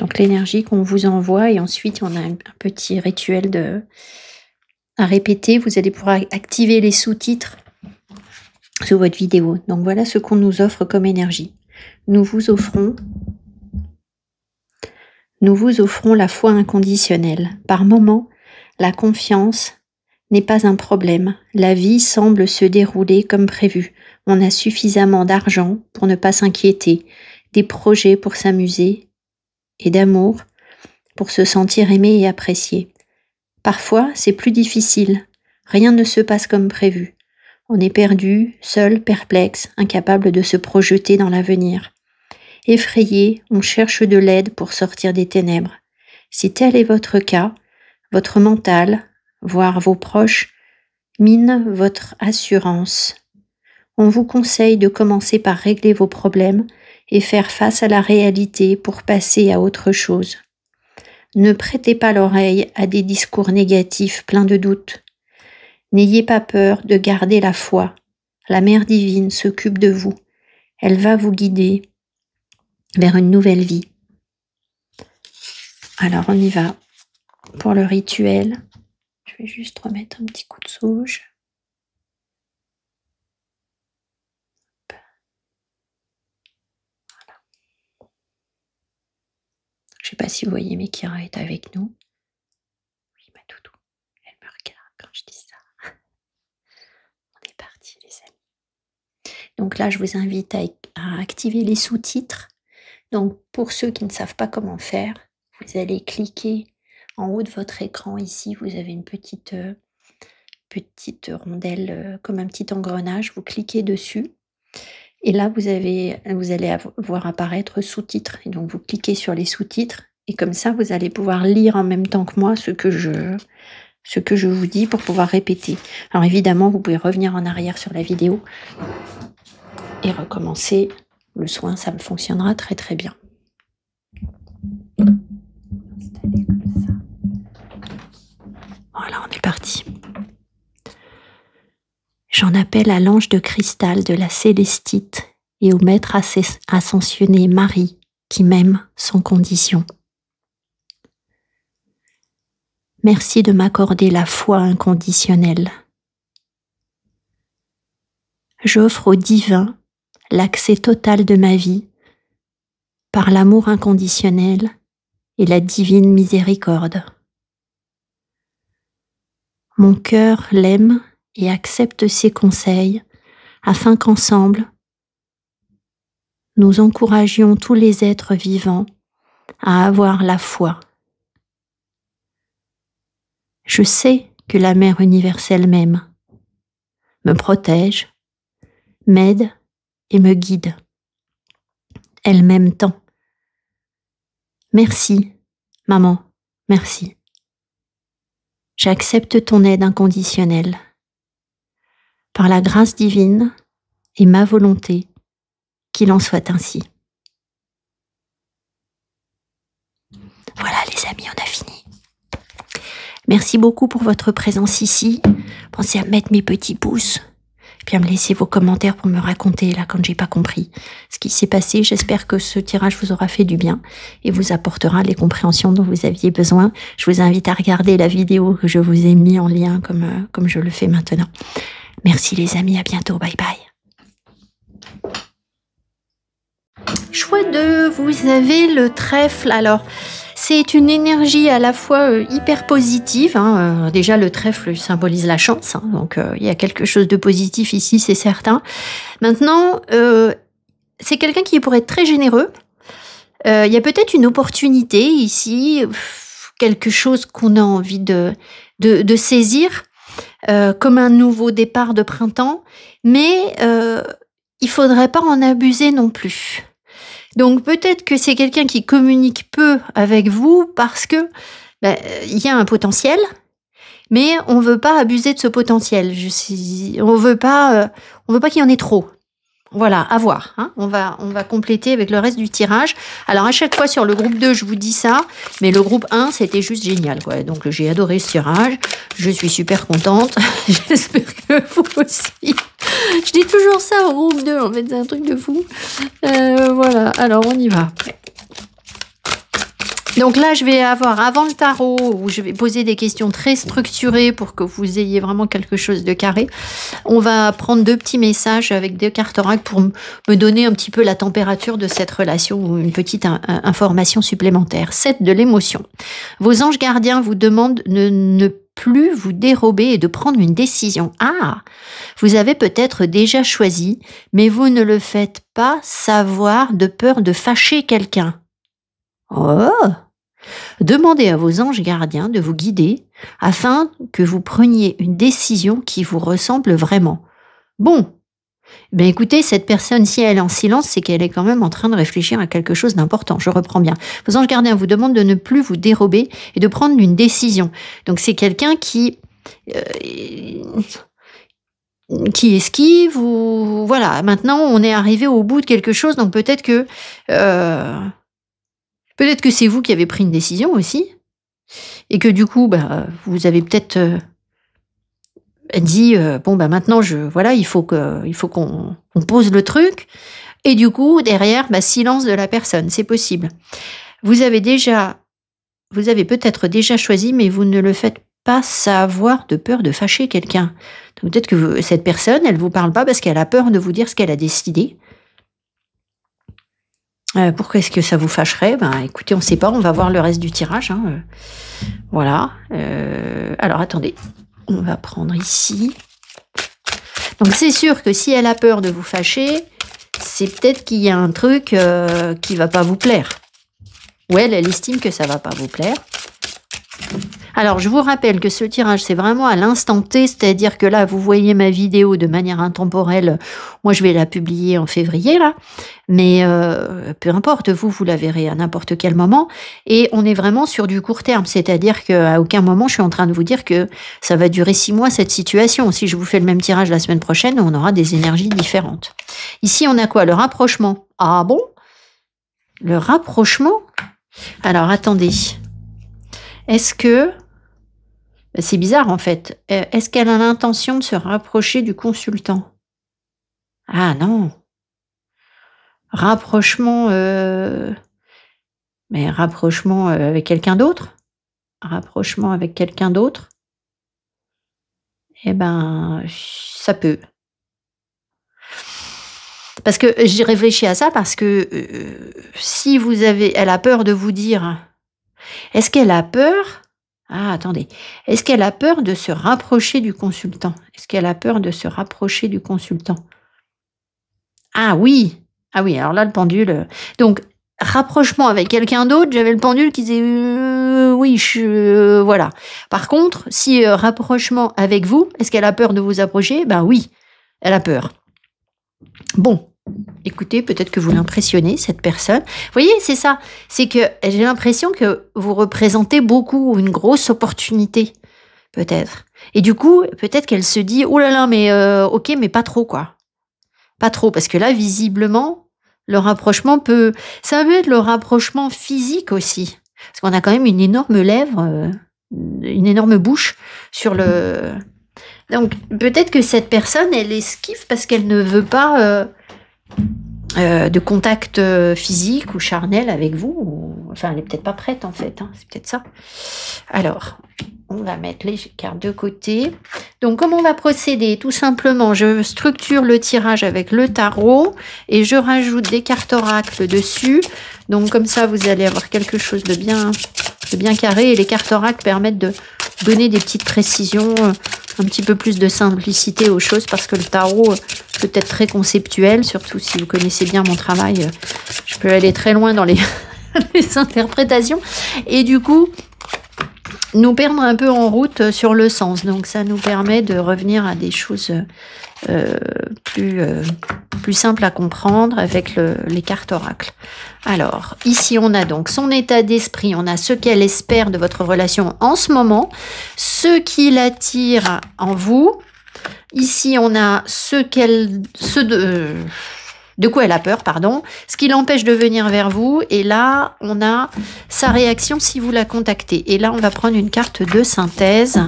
Donc, l'énergie qu'on vous envoie et ensuite, on a un petit rituel à répéter. Vous allez pouvoir activer les sous-titres sous votre vidéo. Donc voilà ce qu'on nous offre comme énergie. Nous vous offrons la foi inconditionnelle. Par moments, la confiance n'est pas un problème. La vie semble se dérouler comme prévu. On a suffisamment d'argent pour ne pas s'inquiéter, des projets pour s'amuser et d'amour pour se sentir aimé et apprécié. Parfois, c'est plus difficile. Rien ne se passe comme prévu. On est perdu, seul, perplexe, incapable de se projeter dans l'avenir. Effrayé, on cherche de l'aide pour sortir des ténèbres. Si tel est votre cas, votre mental, voire vos proches, minent votre assurance. On vous conseille de commencer par régler vos problèmes et faire face à la réalité pour passer à autre chose. Ne prêtez pas l'oreille à des discours négatifs pleins de doutes. N'ayez pas peur de garder la foi. La Mère divine s'occupe de vous. Elle va vous guider vers une nouvelle vie. Alors on y va pour le rituel. Je vais juste remettre un petit coup de sauge. Voilà. Je ne sais pas si vous voyez, mais Kira est avec nous. Oui, ma doudou. Elle me regarde quand je dis ça. On est parti, les amis. Donc là, je vous invite à activer les sous-titres. Donc, pour ceux qui ne savent pas comment faire, vous allez cliquer en haut de votre écran. Ici, vous avez une petite rondelle, comme un petit engrenage. Vous cliquez dessus. Et là, vous allez voir apparaître sous-titres. Et donc, vous cliquez sur les sous-titres. Et comme ça, vous allez pouvoir lire en même temps que moi ce que je vous dis pour pouvoir répéter. Alors, évidemment, vous pouvez revenir en arrière sur la vidéo et recommencer. Le soin, ça me fonctionnera très très bien. Installer comme ça. Voilà, on est parti. J'en appelle à l'ange de cristal de la célestite et au maître ascensionné Marie qui m'aime sans condition. Merci de m'accorder la foi inconditionnelle. J'offre au divin l'accès total de ma vie par l'amour inconditionnel et la divine miséricorde. Mon cœur l'aime et accepte ses conseils afin qu'ensemble, nous encouragions tous les êtres vivants à avoir la foi. Je sais que la Mère universelle m'aime, me protège, m'aide et me guide. Elle m'aime tant. Merci, maman, merci. J'accepte ton aide inconditionnelle. Par la grâce divine et ma volonté, qu'il en soit ainsi. Voilà les amis, on a fini. Merci beaucoup pour votre présence ici. Pensez à mettre mes petits pouces, puis à me laisser vos commentaires pour me raconter là quand j'ai pas compris ce qui s'est passé. J'espère que ce tirage vous aura fait du bien et vous apportera les compréhensions dont vous aviez besoin. Je vous invite à regarder la vidéo que je vous ai mis en lien comme je le fais maintenant. Merci les amis, à bientôt, bye bye. Choix 2, vous avez le trèfle. Alors, c'est une énergie à la fois hyper positive. Déjà, le trèfle symbolise la chance. Donc, il y a quelque chose de positif ici, c'est certain. Maintenant, c'est quelqu'un qui pourrait être très généreux. Il y a peut-être une opportunité ici, quelque chose qu'on a envie de saisir, comme un nouveau départ de printemps. Mais il faudrait pas en abuser non plus. Donc peut-être que c'est quelqu'un qui communique peu avec vous parce que y a un potentiel, mais on veut pas abuser de ce potentiel. On veut pas qu'il y en ait trop. Voilà, à voir. On va compléter avec le reste du tirage. Alors à chaque fois sur le groupe 2, je vous dis ça, mais le groupe 1, c'était juste génial, quoi. Donc j'ai adoré ce tirage. Je suis super contente. J'espère que vous aussi. Je dis toujours ça au groupe 2, en fait, c'est un truc de fou. Voilà, alors on y va. Donc là, je vais avoir, avant le tarot, où je vais poser des questions très structurées pour que vous ayez vraiment quelque chose de carré, on va prendre 2 petits messages avec 2 cartes oracle pour me donner un petit peu la température de cette relation ou une petite information supplémentaire. 7 de l'émotion. Vos anges gardiens vous demandent de ne plus vous dérober et de prendre une décision. Ah, vous avez peut-être déjà choisi, mais vous ne le faites pas savoir de peur de fâcher quelqu'un. Oh! Demandez à vos anges gardiens de vous guider afin que vous preniez une décision qui vous ressemble vraiment. Bon, écoutez, cette personne, si elle est en silence, c'est qu'elle est quand même en train de réfléchir à quelque chose d'important. Je reprends bien. Vos anges gardiens vous demandent de ne plus vous dérober et de prendre une décision. Donc c'est quelqu'un qui esquive ou... Voilà, maintenant on est arrivé au bout de quelque chose, donc peut-être que c'est vous qui avez pris une décision aussi, et que du coup, vous avez peut-être dit maintenant il faut qu'on pose le truc, et du coup derrière, silence de la personne, c'est possible. Vous avez peut-être déjà choisi, mais vous ne le faites pas savoir de peur de fâcher quelqu'un. Donc peut-être que cette personne, elle vous parle pas parce qu'elle a peur de vous dire ce qu'elle a décidé. Pourquoi est-ce que ça vous fâcherait? Écoutez, on ne sait pas, on va voir le reste du tirage. Voilà. Alors, attendez. On va prendre ici. Donc, c'est sûr que si elle a peur de vous fâcher, c'est peut-être qu'il y a un truc qui ne va pas vous plaire. Ou elle estime que ça ne va pas vous plaire. Alors, je vous rappelle que ce tirage, c'est vraiment à l'instant T, c'est-à-dire que là, vous voyez ma vidéo de manière intemporelle. Moi, je vais la publier en février, là. Mais peu importe, vous la verrez à n'importe quel moment. Et on est vraiment sur du court terme, c'est-à-dire qu'à aucun moment, je suis en train de vous dire que ça va durer 6 mois, cette situation. Si je vous fais le même tirage la semaine prochaine, on aura des énergies différentes. Ici, on a quoi? Le rapprochement. Ah bon? Le rapprochement? Alors, attendez. Est-ce que... C'est bizarre en fait. Est-ce qu'elle a l'intention de se rapprocher du consultant? Ah non. Rapprochement, mais rapprochement avec quelqu'un d'autre? Rapprochement avec quelqu'un d'autre? Ça peut. Parce que j'ai réfléchi à ça parce que si vous avez, elle a peur de vous dire, est-ce qu'elle a peur? Ah, attendez. Est-ce qu'elle a peur de se rapprocher du consultant? Est-ce qu'elle a peur de se rapprocher du consultant? Ah oui! Ah oui, alors là, le pendule. Donc, rapprochement avec quelqu'un d'autre, j'avais le pendule qui disait oui, voilà. Par contre, si rapprochement avec vous, est-ce qu'elle a peur de vous approcher? Ben oui, elle a peur. Bon, écoutez, peut-être que vous l'impressionnez, cette personne. Vous voyez, c'est ça. C'est que j'ai l'impression que vous représentez beaucoup, une grosse opportunité, peut-être. Et du coup, peut-être qu'elle se dit, oh là là, mais ok, mais pas trop, quoi. Pas trop, parce que là, visiblement, le rapprochement peut... Ça peut être le rapprochement physique aussi. Parce qu'on a quand même une énorme lèvre, une énorme bouche sur le... Donc, peut-être que cette personne, elle esquive parce qu'elle ne veut pas de contact physique ou charnel avec vous. Enfin, elle n'est peut-être pas prête, en fait. Hein, c'est peut-être ça. Alors, on va mettre les cartes de côté. Donc, comment on va procéder? Tout simplement, je structure le tirage avec le tarot et je rajoute des cartes oracles dessus. Donc, comme ça, vous allez avoir quelque chose de bien carré. Et les cartes oracles permettent de donner des petites précisions, un petit peu plus de simplicité aux choses, parce que le tarot peut être très conceptuel, surtout si vous connaissez bien mon travail. Je peux aller très loin dans les interprétations. Et du coup, nous perdre un peu en route sur le sens. Donc ça nous permet de revenir à des choses plus simples à comprendre avec les cartes oracles. Alors, ici on a donc son état d'esprit, on a ce qu'elle espère de votre relation en ce moment, ce qui l'attire en vous. Ici on a de quoi elle a peur, pardon, ce qui l'empêche de venir vers vous. Et là, on a sa réaction si vous la contactez. Et là, on va prendre une carte de synthèse.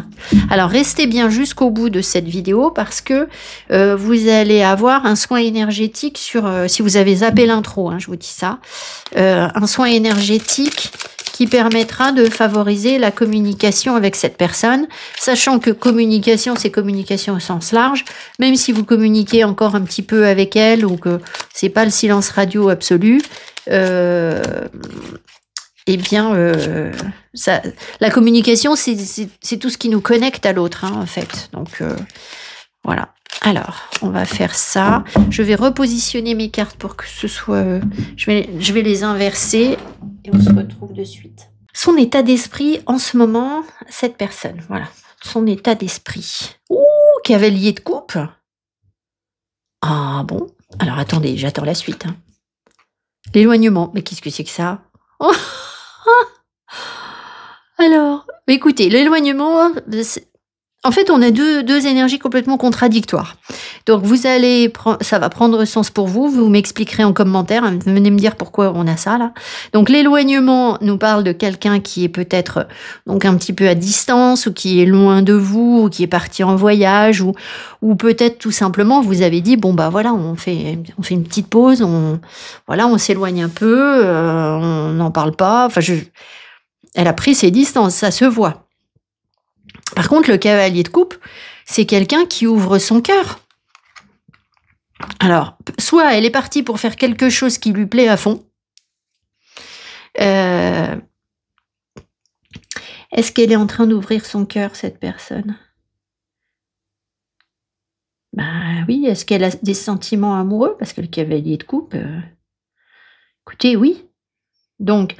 Alors, restez bien jusqu'au bout de cette vidéo parce que vous allez avoir un soin énergétique sur... si vous avez zappé l'intro, hein, je vous dis ça. Un soin énergétique qui permettra de favoriser la communication avec cette personne, sachant que communication, c'est communication au sens large, même si vous communiquez encore un petit peu avec elle ou que c'est pas le silence radio absolu, eh bien, la communication, c'est tout ce qui nous connecte à l'autre, hein, en fait. Donc, voilà. Alors, on va faire ça. Je vais repositionner mes cartes pour que ce soit... je vais les inverser et on se retrouve de suite. Son état d'esprit en ce moment, cette personne, voilà. Son état d'esprit. Ouh, cavalier de coupe. Ah bon? Alors, attendez, j'attends la suite. Hein. L'éloignement. Mais qu'est-ce que c'est que ça? Oh. Alors, écoutez, l'éloignement... En fait, on a deux énergies complètement contradictoires. Donc, ça va prendre sens pour vous. Vous m'expliquerez en commentaire. Venez me dire pourquoi on a ça, là. Donc, l'éloignement nous parle de quelqu'un qui est peut-être donc un petit peu à distance ou qui est loin de vous ou qui est parti en voyage ou peut-être tout simplement, vous avez dit, bon, bah voilà, on fait une petite pause, on s'éloigne un peu, on n'en parle pas. Enfin, elle a pris ses distances, ça se voit. Par contre, le cavalier de coupe, c'est quelqu'un qui ouvre son cœur. Alors, soit elle est partie pour faire quelque chose qui lui plaît à fond. Est-ce qu'elle est en train d'ouvrir son cœur, cette personne? Ben oui, est-ce qu'elle a des sentiments amoureux? Parce que le cavalier de coupe, écoutez, oui. Donc,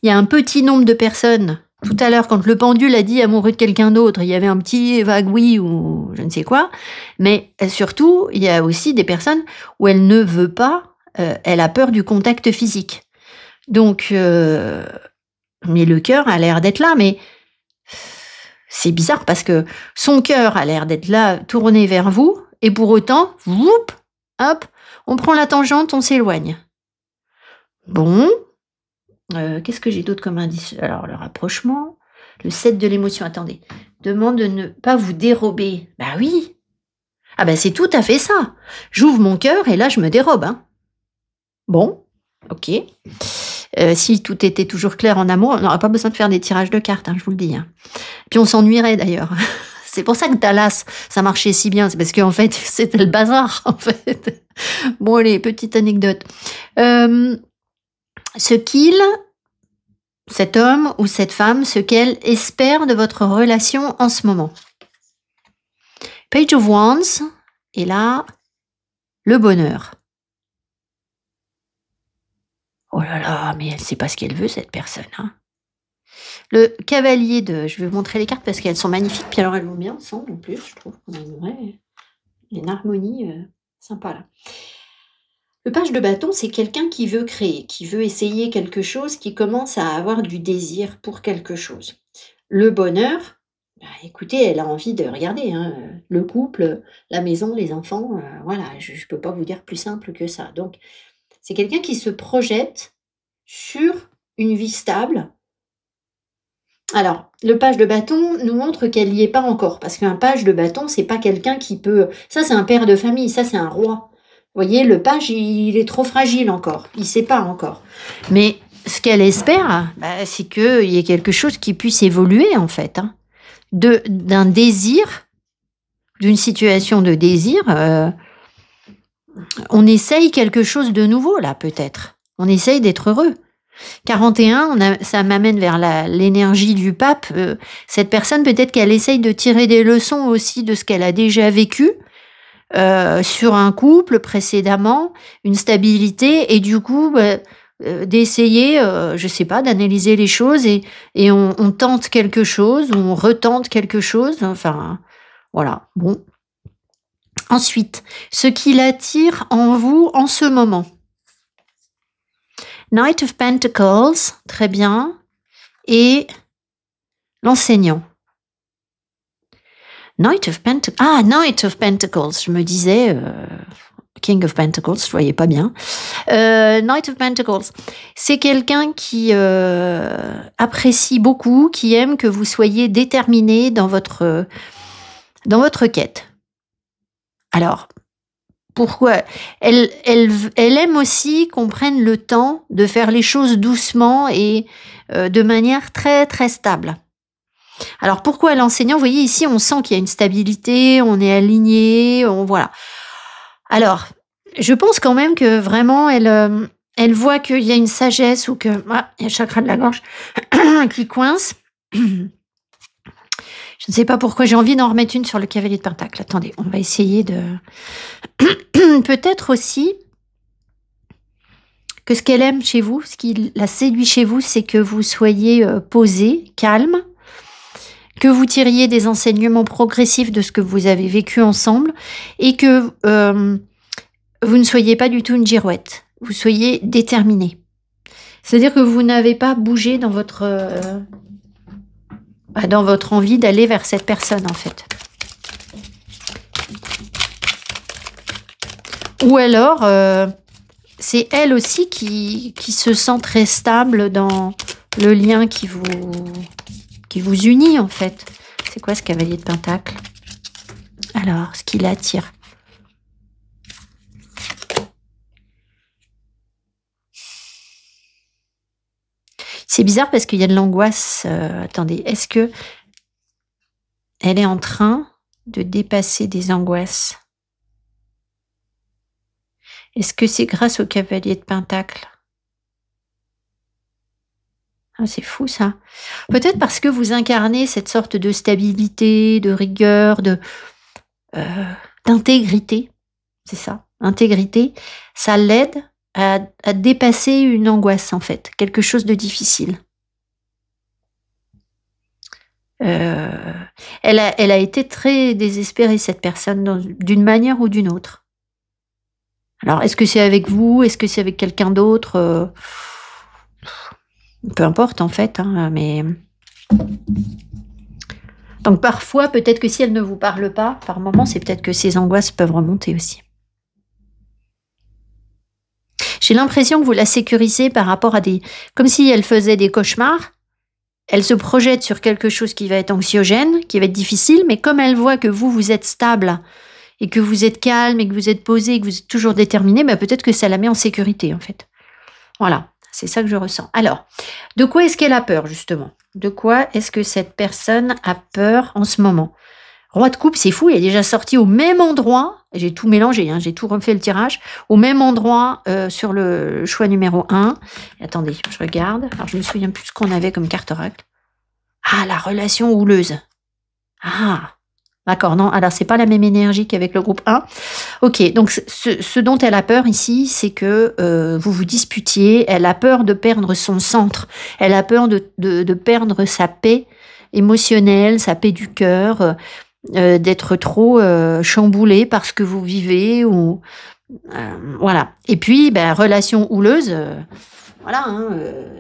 il y a un petit nombre de personnes. Tout à l'heure, quand le pendule a dit amoureux de quelqu'un d'autre, il y avait un petit vague oui ou je ne sais quoi. Mais surtout, il y a aussi des personnes où elle ne veut pas, elle a peur du contact physique. Donc, mais le cœur a l'air d'être là, mais c'est bizarre parce que son cœur a l'air d'être là, tourné vers vous, et pour autant, whoop, hop, on prend la tangente, on s'éloigne. Bon. Qu'est-ce que j'ai d'autre comme indice? Alors, le rapprochement, le 7 de l'émotion. Attendez. Demande de ne pas vous dérober. Bah oui. Ah ben c'est tout à fait ça. J'ouvre mon cœur et là, je me dérobe. Hein. Bon, ok. Si tout était toujours clair en amour, on n'aurait pas besoin de faire des tirages de cartes, hein, je vous le dis. Hein. Puis on s'ennuierait d'ailleurs. C'est pour ça que Dallas, ça marchait si bien. C'est parce qu'en fait, c'était le bazar, en fait. Bon, allez, petite anecdote. Cet homme ou cette femme, ce qu'elle espère de votre relation en ce moment. Page of Wands, et là, le bonheur. Oh là là, mais elle ne sait pas ce qu'elle veut, cette personne. Hein. Le cavalier de... Je vais vous montrer les cartes parce qu'elles sont magnifiques, puis alors elles vont bien ensemble en plus, je trouve qu'on a une harmonie sympa là. Le page de bâton, c'est quelqu'un qui veut créer, qui veut essayer quelque chose, qui commence à avoir du désir pour quelque chose. Le bonheur, bah, écoutez, elle a envie de regarder, hein, le couple, la maison, les enfants, voilà, je ne peux pas vous dire plus simple que ça. Donc, c'est quelqu'un qui se projette sur une vie stable. Alors, le page de bâton nous montre qu'elle n'y est pas encore, parce qu'un page de bâton, c'est pas quelqu'un qui peut... Ça, c'est un père de famille, ça, c'est un roi. Vous voyez, le page, il est trop fragile encore, il ne sait pas encore. Mais ce qu'elle espère, bah, c'est qu'il y ait quelque chose qui puisse évoluer, en fait, hein, d'un désir, d'une situation de désir. On essaye quelque chose de nouveau, là, peut-être. On essaye d'être heureux. 41, ça m'amène vers l'énergie du pape. Cette personne, peut-être qu'elle essaye de tirer des leçons aussi de ce qu'elle a déjà vécu sur un couple précédemment, une stabilité, et du coup, d'essayer, je sais pas, d'analyser les choses et on tente quelque chose, ou on retente quelque chose. Enfin, voilà, bon. Ensuite, ce qui l'attire en vous en ce moment. Knight of Pentacles, très bien, et l'enseignant. Knight of Pentacles, je me disais, King of Pentacles, je ne voyais pas bien. Knight of Pentacles, c'est quelqu'un qui apprécie beaucoup, qui aime que vous soyez déterminé dans votre quête. Alors, pourquoi elle aime aussi qu'on prenne le temps de faire les choses doucement et de manière très, très stable. Alors, pourquoi l'enseignant? Vous voyez, ici, on sent qu'il y a une stabilité, on est aligné, voilà. Alors, je pense quand même que vraiment, elle voit qu'il y a une sagesse ou que... Ah, il y a le chakra de la gorge qui coince. Je ne sais pas pourquoi j'ai envie d'en remettre une sur le cavalier de Pentacle. Attendez, on va essayer de... Peut-être aussi que ce qu'elle aime chez vous, ce qui la séduit chez vous, c'est que vous soyez posé, calme, que vous tiriez des enseignements progressifs de ce que vous avez vécu ensemble et que vous ne soyez pas du tout une girouette. Vous soyez déterminé. C'est-à-dire que vous n'avez pas bougé dans votre envie d'aller vers cette personne, en fait. Ou alors, c'est elle aussi qui se sent très stable dans le lien qui vous unit, en fait. C'est quoi ce cavalier de Pentacle? Alors, ce qui l'attire. C'est bizarre parce qu'il y a de l'angoisse. Attendez, est-ce que elle est en train de dépasser des angoisses? Est-ce que c'est grâce au cavalier de Pentacle? Ah, c'est fou ça. Peut-être parce que vous incarnez cette sorte de stabilité, de rigueur, d'intégrité. C'est ça, intégrité. Ça l'aide à dépasser une angoisse, en fait, quelque chose de difficile. Elle a été très désespérée, cette personne, d'une manière ou d'une autre. Alors, est-ce que c'est avec vous? Est-ce que c'est avec quelqu'un d'autre? Peu importe, en fait, hein, mais... Donc, parfois, peut-être que si elle ne vous parle pas, par moment, c'est peut-être que ces angoisses peuvent remonter aussi. J'ai l'impression que vous la sécurisez par rapport à comme si elle faisait des cauchemars. Elle se projette sur quelque chose qui va être anxiogène, qui va être difficile, mais comme elle voit que vous êtes stable et que vous êtes calme et que vous êtes posé et que vous êtes toujours déterminé, bah peut-être que ça la met en sécurité, en fait. Voilà, c'est ça que je ressens. Alors, de quoi est-ce qu'elle a peur, justement? De quoi est-ce que cette personne a peur en ce moment? Roi de coupe, c'est fou, il est déjà sorti au même endroit. J'ai tout mélangé, hein, j'ai tout refait le tirage. Au même endroit sur le choix numéro 1. Et attendez, je regarde. Alors, je me souviens plus ce qu'on avait comme carte oracle. Ah, la relation houleuse. Ah, d'accord, non, alors c'est pas la même énergie qu'avec le groupe 1. Ok, donc ce dont elle a peur ici, c'est que vous vous disputiez. Elle a peur de perdre son centre. Elle a peur de perdre sa paix émotionnelle, sa paix du cœur. D'être trop chamboulé par ce que vous vivez ou voilà. Et puis relation houleuse, voilà, hein,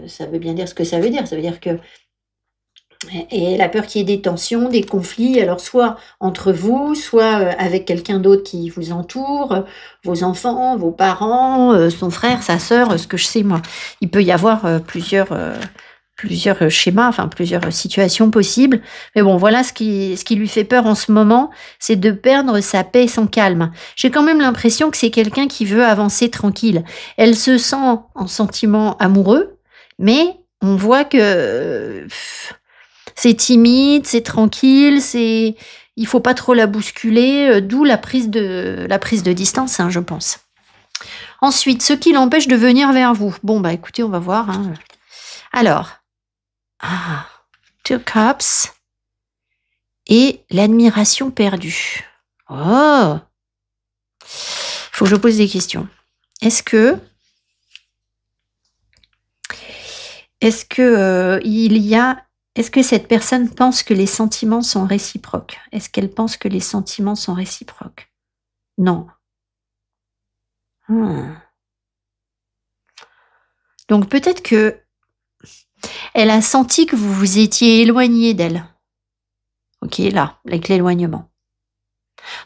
ça veut bien dire ce que ça veut dire. Ça veut dire que et elle a peur qu'il y ait des tensions, des conflits, alors soit entre vous, soit avec quelqu'un d'autre qui vous entoure, vos enfants, vos parents, son frère, sa sœur, ce que je sais moi. Il peut y avoir plusieurs schémas, enfin plusieurs situations possibles. Mais bon, voilà ce qui lui fait peur en ce moment, c'est de perdre sa paix et son calme. J'ai quand même l'impression que c'est quelqu'un qui veut avancer tranquille. Elle se sent en sentiment amoureux, mais on voit que c'est timide, c'est tranquille, il faut pas trop la bousculer, d'où la prise de distance, hein, je pense. Ensuite, ce qui l'empêche de venir vers vous. Bon, écoutez, on va voir. Hein. Alors, Two Cups et l'admiration perdue. Oh, faut que je pose des questions. Est-ce que cette personne pense que les sentiments sont réciproques? Est-ce qu'elle pense que les sentiments sont réciproques? Non. Donc peut-être que elle a senti que vous vous étiez éloigné d'elle. Ok, là, avec l'éloignement.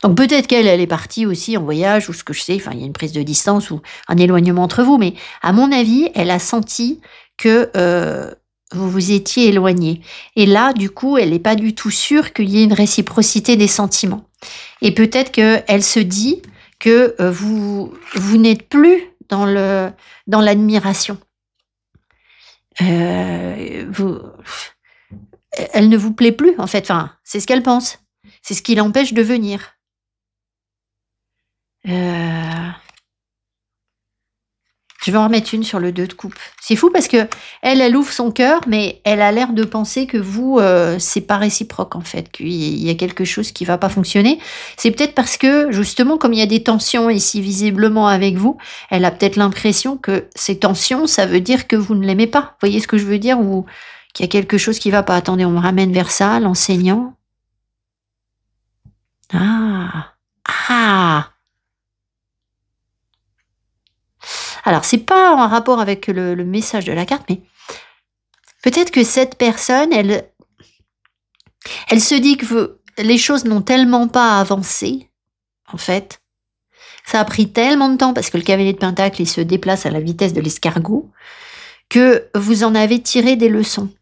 Donc peut-être qu'elle est partie aussi en voyage ou ce que je sais, enfin il y a une prise de distance ou un éloignement entre vous, mais à mon avis, elle a senti que vous vous étiez éloigné. Et là, du coup, elle n'est pas du tout sûre qu'il y ait une réciprocité des sentiments. Et peut-être qu'elle se dit que vous n'êtes plus dans l'admiration. Elle ne vous plaît plus, en fait. Enfin, c'est ce qu'elle pense. C'est ce qui l'empêche de venir. Je vais en remettre une sur le 2 de coupe. C'est fou parce que elle ouvre son cœur, mais elle a l'air de penser que vous, c'est pas réciproque en fait, qu'il y a quelque chose qui va pas fonctionner. C'est peut-être parce que justement, comme il y a des tensions ici visiblement avec vous, elle a peut-être l'impression que ces tensions, ça veut dire que vous ne l'aimez pas. Vous voyez ce que je veux dire, ou qu'il y a quelque chose qui va pas. Attendez, on me ramène vers ça, l'enseignant. Ah. Alors, c'est pas en rapport avec le message de la carte, mais peut-être que cette personne, elle se dit que les choses n'ont tellement pas avancé, en fait. Ça a pris tellement de temps parce que le cavalier de Pentacle, il se déplace à la vitesse de l'escargot, que vous en avez tiré des leçons.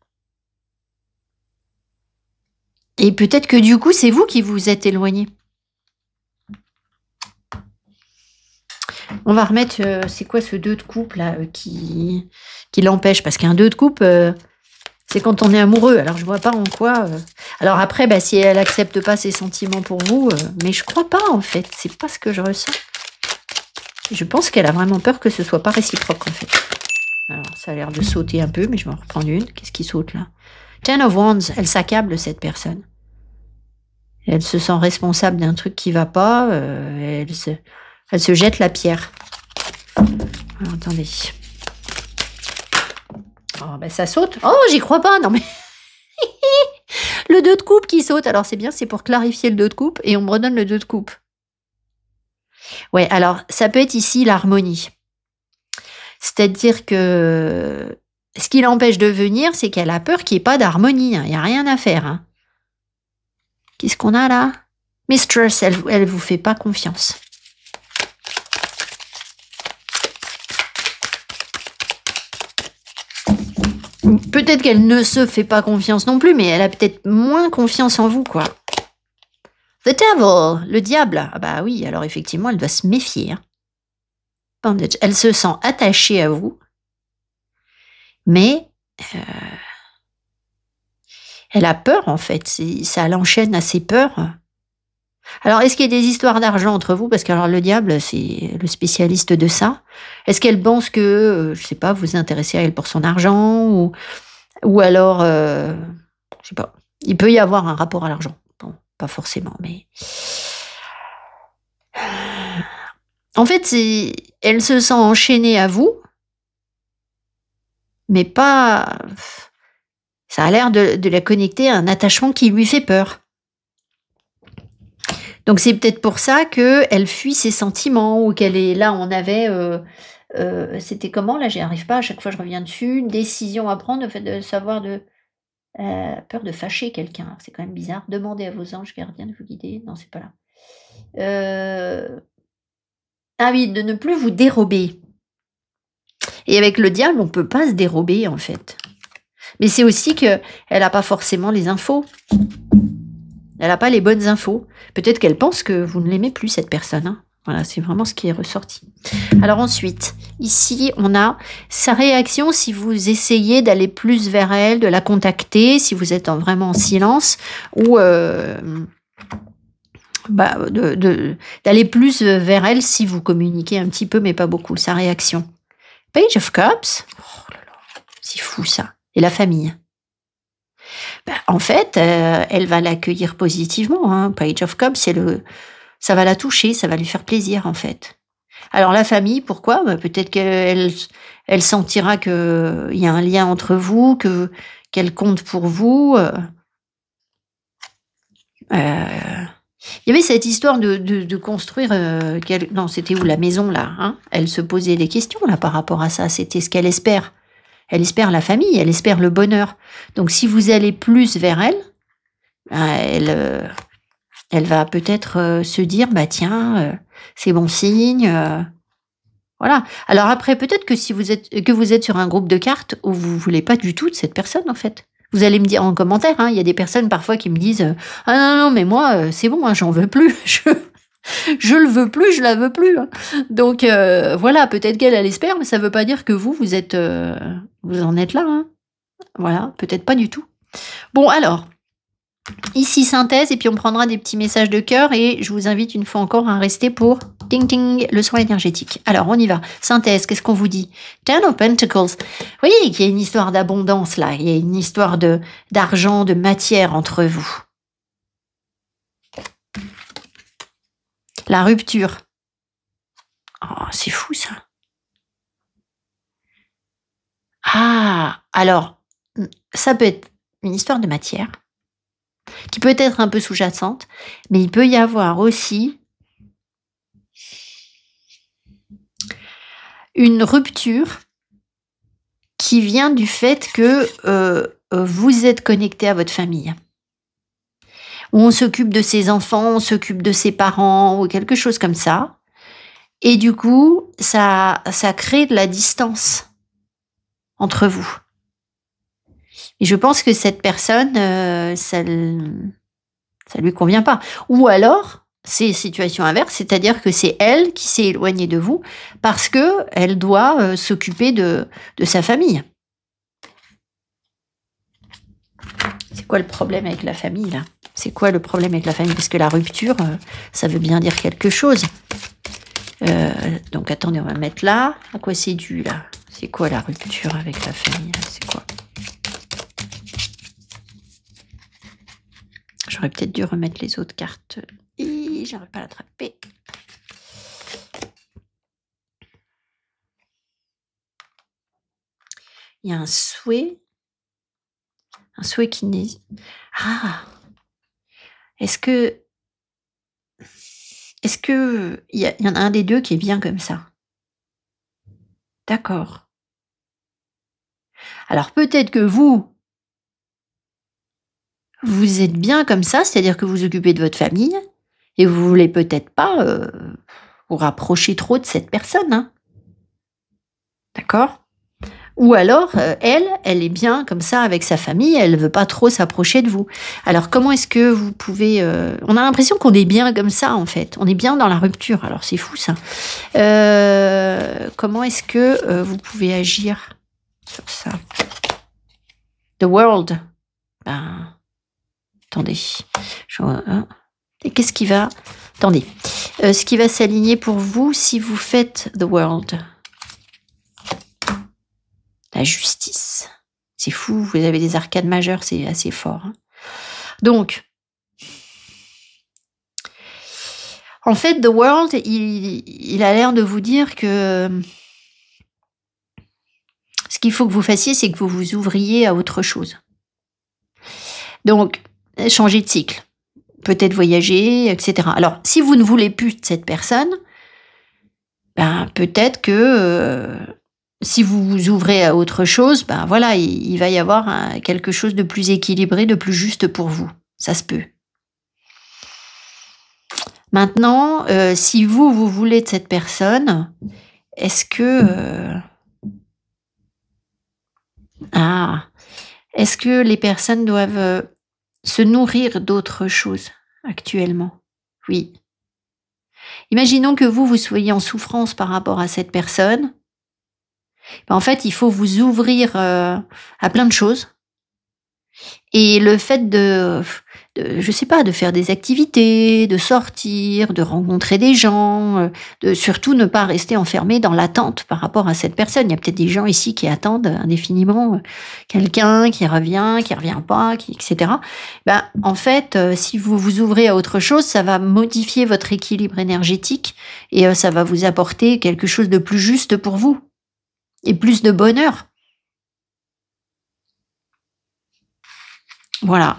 Et peut-être que du coup, c'est vous qui vous êtes éloigné. On va remettre, c'est quoi ce 2 de coupe là qui l'empêche? Parce qu'un 2 de coupe, c'est quand on est amoureux. Alors je vois pas en quoi. Alors après, si elle accepte pas ses sentiments pour vous, mais je crois pas en fait. C'est pas ce que je ressens. Je pense qu'elle a vraiment peur que ce soit pas réciproque en fait. Alors ça a l'air de sauter un peu, mais je vais en reprendre une. Qu'est-ce qui saute là? Ten of Wands, elle s'accable cette personne. Elle se sent responsable d'un truc qui va pas. Elle se jette la pierre. Alors, attendez. Oh, ça saute. Oh, j'y crois pas. Non, mais. Le 2 de coupe qui saute. Alors, c'est bien, c'est pour clarifier le 2 de coupe. Et on me redonne le 2 de coupe. Ouais, alors, ça peut être ici l'harmonie. C'est-à-dire que ce qui l'empêche de venir, c'est qu'elle a peur qu'il n'y ait pas d'harmonie. Il n'y a rien à faire. Hein. Qu'est-ce qu'on a là? Mistress, elle vous fait pas confiance. Peut-être qu'elle ne se fait pas confiance non plus, mais elle a peut-être moins confiance en vous, quoi. The Devil, le diable. Ah bah oui, alors effectivement, elle doit se méfier. Hein. Bondage. Elle se sent attachée à vous, mais elle a peur, en fait. Ça l'enchaîne à ses peurs. Alors, est-ce qu'il y a des histoires d'argent entre vous? Parce que alors le diable, c'est le spécialiste de ça. Est-ce qu'elle pense que, je sais pas, vous vous intéressez à elle pour son argent ou alors, je sais pas, il peut y avoir un rapport à l'argent. Bon, pas forcément, mais en fait, elle se sent enchaînée à vous, mais pas ça a l'air de la connecter à un attachement qui lui fait peur. Donc c'est peut-être pour ça qu'elle fuit ses sentiments ou qu'elle est là, on avait, c'était comment là? J'y arrive pas, à chaque fois je reviens dessus. Une décision à prendre, le fait de savoir de peur de fâcher quelqu'un. C'est quand même bizarre. Demandez à vos anges gardiens de vous guider. Non, c'est pas là. Ah oui, de ne plus vous dérober. Et avec le diable, on peut pas se dérober en fait. Mais c'est aussi qu'elle a pas forcément les infos. Elle a pas les bonnes infos. Peut-être qu'elle pense que vous ne l'aimez plus cette personne, hein. Voilà, c'est vraiment ce qui est ressorti. Alors ensuite, ici, on a sa réaction si vous essayez d'aller plus vers elle, de la contacter, si vous êtes vraiment en silence, ou d'aller plus vers elle si vous communiquez un petit peu, mais pas beaucoup. Sa réaction. Page of Cups. Oh là là, c'est fou ça. Et la famille. En fait, elle va l'accueillir positivement, hein. Page of Cups, ça va la toucher, ça va lui faire plaisir en fait. Alors la famille, pourquoi? Peut-être qu'elle sentira qu'il y a un lien entre vous, qu'elle compte pour vous. Il y avait cette histoire de construire, non, c'était où la maison là, hein? Elle se posait des questions là par rapport à ça. C'était ce qu'elle espère. Elle espère la famille, elle espère le bonheur. Donc si vous allez plus vers elle, elle va peut-être se dire, bah tiens, c'est bon signe. Voilà. Alors après, peut-être que si vous êtes sur un groupe de cartes où vous voulez pas du tout de cette personne, en fait. Vous allez me dire en commentaire, hein, il y a des personnes parfois qui me disent, ah non, non, mais moi, c'est bon, hein, j'en veux plus. Je le veux plus, je la veux plus, hein. Donc voilà, peut-être qu'elle espère, mais ça veut pas dire que vous êtes, vous en êtes là, hein. Voilà, peut-être pas du tout. Bon alors, ici synthèse et puis on prendra des petits messages de cœur et je vous invite une fois encore à rester pour ding ding le soin énergétique. Alors on y va. Synthèse, qu'est-ce qu'on vous dit? Ten of Pentacles. Vous voyez qu'il y a une histoire d'abondance là, il y a une histoire d'argent, de matière entre vous. La rupture. Oh, c'est fou ça. Ah, alors, ça peut être une histoire de matière, qui peut être un peu sous-jacente, mais il peut y avoir aussi une rupture qui vient du fait que vous êtes connecté à votre famille. Où on s'occupe de ses enfants, on s'occupe de ses parents, ou quelque chose comme ça. Et du coup, ça crée de la distance entre vous. Et je pense que cette personne, ça lui convient pas. Ou alors, c'est situation inverse, c'est-à-dire que c'est elle qui s'est éloignée de vous parce que elle doit s'occuper de sa famille. C'est quoi le problème avec la famille là? C'est quoi le problème avec la famille? Parce que la rupture, ça veut bien dire quelque chose. Donc attendez, on va mettre là. À quoi c'est dû là? C'est quoi la rupture avec la famille? C'est quoi? J'aurais peut-être dû remettre les autres cartes. J'arrive pas à l'attraper. Il y a un souhait qui n'est... Ah! Est-ce que il y en a un des deux qui est bien comme ça? D'accord. Alors peut-être que vous êtes bien comme ça, c'est-à-dire que vous vous occupez de votre famille et vous voulez peut-être pas vous rapprocher trop de cette personne, hein? D'accord? Ou alors, elle est bien comme ça avec sa famille, elle veut pas trop s'approcher de vous. Alors comment est-ce que vous pouvez... on a l'impression qu'on est bien comme ça, en fait. On est bien dans la rupture, alors c'est fou ça. Comment est-ce que vous pouvez agir sur ça? The world. Ben, attendez. Et qu'est-ce qui va... Attendez. Ce qui va s'aligner pour vous si vous faites The World. La justice. C'est fou, vous avez des arcades majeures, c'est assez fort. Hein. Donc, en fait, The World, il a l'air de vous dire que ce qu'il faut que vous fassiez, c'est que vous vous ouvriez à autre chose. Donc, changer de cycle. Peut-être voyager, etc. Alors, si vous ne voulez plus de cette personne, ben, peut-être que si vous vous ouvrez à autre chose, ben voilà, il va y avoir quelque chose de plus équilibré, de plus juste pour vous. Ça se peut. Maintenant, si vous voulez de cette personne, est-ce que... est-ce que les personnes doivent se nourrir d'autre chose actuellement? Oui. Imaginons que vous soyez en souffrance par rapport à cette personne. En fait, il faut vous ouvrir à plein de choses. Et le fait je sais pas, de faire des activités, de sortir, de rencontrer des gens, de surtout ne pas rester enfermé dans l'attente par rapport à cette personne. Il y a peut-être des gens ici qui attendent indéfiniment quelqu'un qui revient pas, etc. Ben, en fait, si vous vous ouvrez à autre chose, ça va modifier votre équilibre énergétique et ça va vous apporter quelque chose de plus juste pour vous et plus de bonheur. Voilà.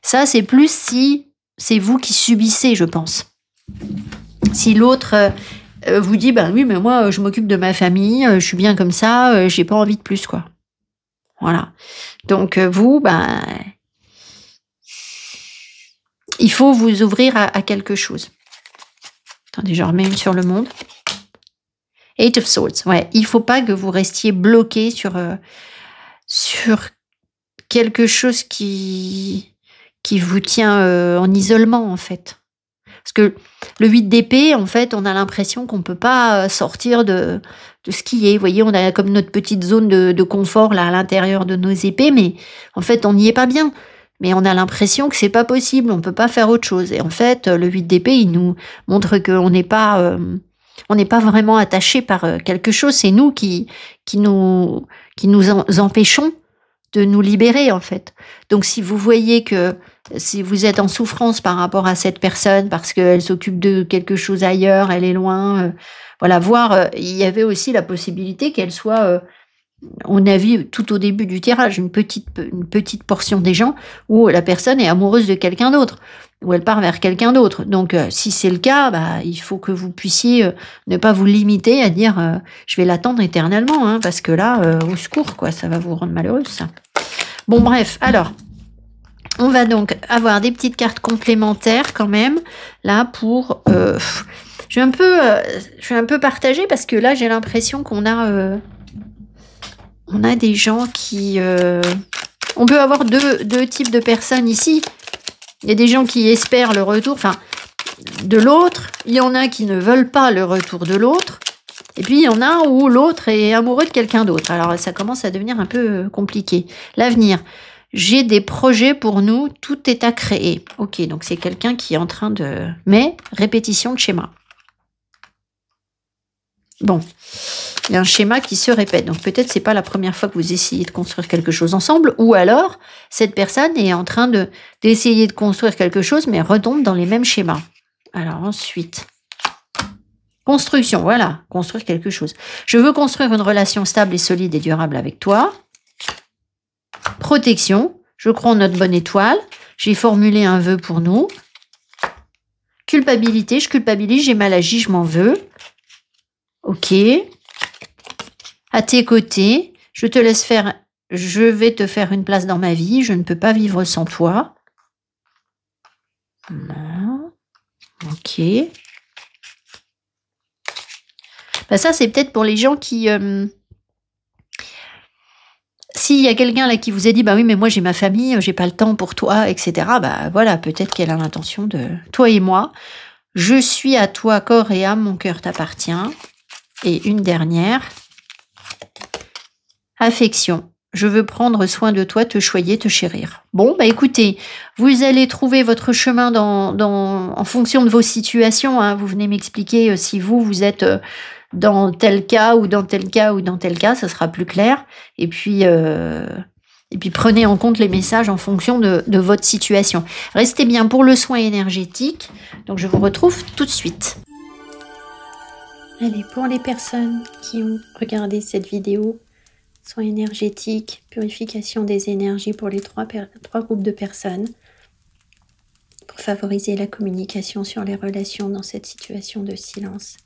Ça, c'est plus si c'est vous qui subissez, je pense. Si l'autre vous dit, ben oui, mais moi, je m'occupe de ma famille, je suis bien comme ça, j'ai pas envie de plus, quoi. Voilà. Donc, vous, ben, il faut vous ouvrir à quelque chose. Attendez, je remets une sur le monde. Eight of Swords. Ouais, il faut pas que vous restiez bloqué sur quelque chose qui vous tient en isolement, en fait. Parce que le 8 d'épée, en fait, on a l'impression qu'on ne peut pas sortir de ce qui est. Vous voyez, on a comme notre petite zone de confort là à l'intérieur de nos épées, mais en fait, on n'y est pas bien. Mais on a l'impression que c'est pas possible, on ne peut pas faire autre chose. Et en fait, le 8 d'épée, il nous montre qu'on n'est pas... on n'est pas vraiment attaché par quelque chose, c'est nous qui nous empêchons de nous libérer, en fait. Donc, si vous voyez que si vous êtes en souffrance par rapport à cette personne, parce qu'elle s'occupe de quelque chose ailleurs, elle est loin, voilà, il y avait aussi la possibilité qu'elle soit, on a vu tout au début du tirage, une petite portion des gens où la personne est amoureuse de quelqu'un d'autre, où elle part vers quelqu'un d'autre. Donc, si c'est le cas, bah, il faut que vous puissiez ne pas vous limiter à dire je vais l'attendre éternellement, hein, parce que là, au secours, quoi, ça va vous rendre malheureuse, ça. Bon, bref, alors, on va donc avoir des petites cartes complémentaires quand même, là, pour... je vais un peu partager, parce que là, j'ai l'impression qu'on a... on a des gens qui... on peut avoir deux types de personnes ici. Il y a des gens qui espèrent le retour de l'autre. Il y en a qui ne veulent pas le retour de l'autre. Et puis, il y en a où l'autre est amoureux de quelqu'un d'autre. Alors, ça commence à devenir un peu compliqué. L'avenir. J'ai des projets pour nous. Tout est à créer. Ok, donc c'est quelqu'un qui est en train de... Mais, répétition de schéma. Bon, il y a un schéma qui se répète. Donc peut-être c'est pas la première fois que vous essayez de construire quelque chose ensemble, ou alors cette personne est en train d'essayer de construire quelque chose, mais retombe dans les mêmes schémas. Alors ensuite, construction, voilà, construire quelque chose. Je veux construire une relation stable et solide et durable avec toi. Protection, je crois en notre bonne étoile. J'ai formulé un vœu pour nous. Culpabilité, je culpabilise, j'ai mal agi, je m'en veux. Ok. À tes côtés, je te laisse faire, je vais te faire une place dans ma vie, je ne peux pas vivre sans toi. Non. Ok. Ben ça, c'est peut-être pour les gens qui... s'il y a quelqu'un là qui vous a dit, bah oui, mais moi j'ai ma famille, j'ai pas le temps pour toi, etc. Bah voilà, peut-être qu'elle a l'intention de... Toi et moi, je suis à toi, corps et âme, mon cœur t'appartient. Et une dernière, affection. je veux prendre soin de toi, te choyer, te chérir. Bon, bah écoutez, vous allez trouver votre chemin en fonction de vos situations, hein. Vous venez m'expliquer si vous êtes dans tel cas ou dans tel cas ou dans tel cas, ça sera plus clair. Et puis prenez en compte les messages en fonction de votre situation. Restez bien pour le soin énergétique. Donc je vous retrouve tout de suite. Allez, pour les personnes qui ont regardé cette vidéo, soins énergétiques, purification des énergies pour les trois groupes de personnes, pour favoriser la communication sur les relations dans cette situation de silence.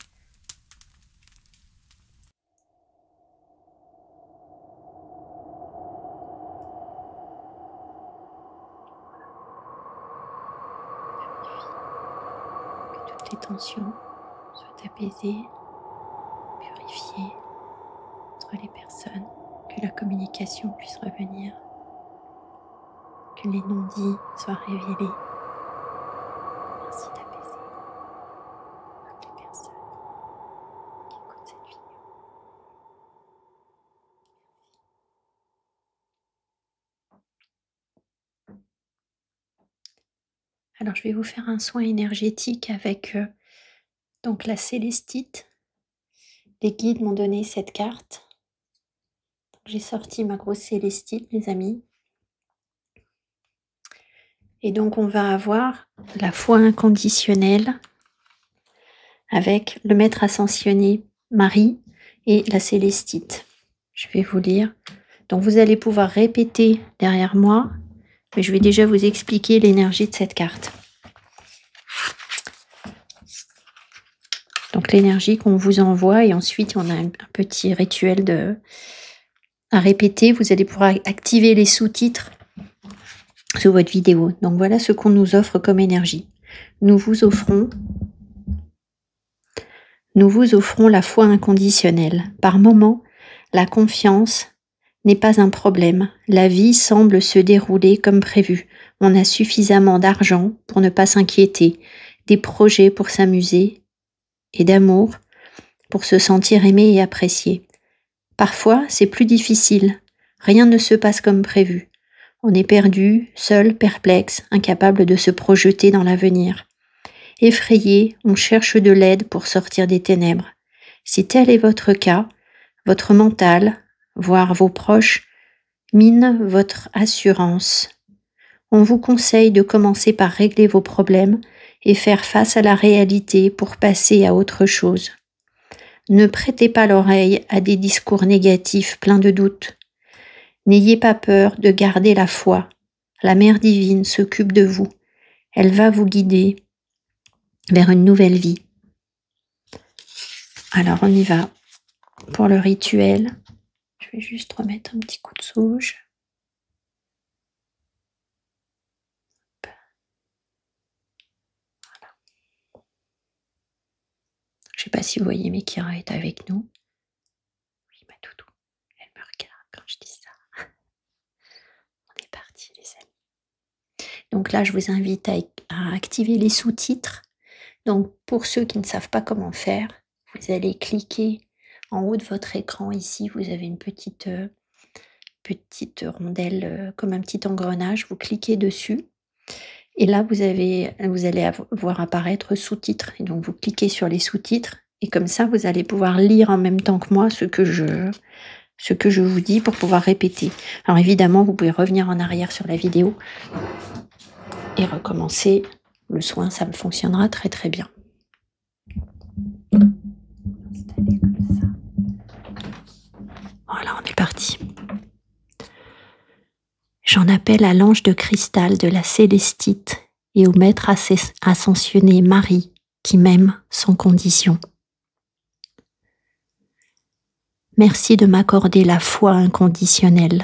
Que toutes les tensions soient apaisées, purifiées entre les personnes, que la communication puisse revenir, que les non-dits soient révélés. Merci d'apaiser toutes les personnes qui écoutent cette vidéo. Alors je vais vous faire un soin énergétique avec donc la célestite. Les guides m'ont donné cette carte. J'ai sorti ma grosse célestite, mes amis. Et donc on va avoir la foi inconditionnelle avec le maître ascensionné Marie et la célestite. Je vais vous lire. Donc vous allez pouvoir répéter derrière moi, mais je vais déjà vous expliquer l'énergie de cette carte. Donc l'énergie qu'on vous envoie, et ensuite on a un petit rituel à répéter. Vous allez pouvoir activer les sous-titres sous votre vidéo. Donc voilà ce qu'on nous offre comme énergie. Nous vous offrons la foi inconditionnelle. Par moments, la confiance n'est pas un problème. La vie semble se dérouler comme prévu. On a suffisamment d'argent pour ne pas s'inquiéter, des projets pour s'amuser et d'amour pour se sentir aimé et apprécié. Parfois, c'est plus difficile. Rien ne se passe comme prévu. On est perdu, seul, perplexe, incapable de se projeter dans l'avenir. Effrayé, on cherche de l'aide pour sortir des ténèbres. Si tel est votre cas, votre mental, voire vos proches, minent votre assurance. On vous conseille de commencer par régler vos problèmes et faire face à la réalité pour passer à autre chose. Ne prêtez pas l'oreille à des discours négatifs pleins de doutes. N'ayez pas peur de garder la foi. La Mère divine s'occupe de vous. Elle va vous guider vers une nouvelle vie. Alors on y va pour le rituel. Je vais juste remettre un petit coup de sauge. Voilà. Je ne sais pas si vous voyez, mais Kira est avec nous. Oui, ma doudou, elle me regarde quand je dis ça. On est parti, les amis. Donc là, je vous invite à activer les sous-titres. Donc pour ceux qui ne savent pas comment faire, vous allez cliquer en haut de votre écran. Ici, vous avez une petite rondelle comme un petit engrenage. Vous cliquez dessus. Et là, vous allez voir apparaître sous-titres. Et donc, vous cliquez sur les sous-titres. Et comme ça, vous allez pouvoir lire en même temps que moi ce que je vous dis pour pouvoir répéter. Alors évidemment, vous pouvez revenir en arrière sur la vidéo et recommencer le soin. Ça me fonctionnera très très bien. Installer comme ça. Voilà, on est parti. J'en appelle à l'ange de cristal de la célestite et au maître ascensionné Marie qui m'aime sans condition. Merci de m'accorder la foi inconditionnelle.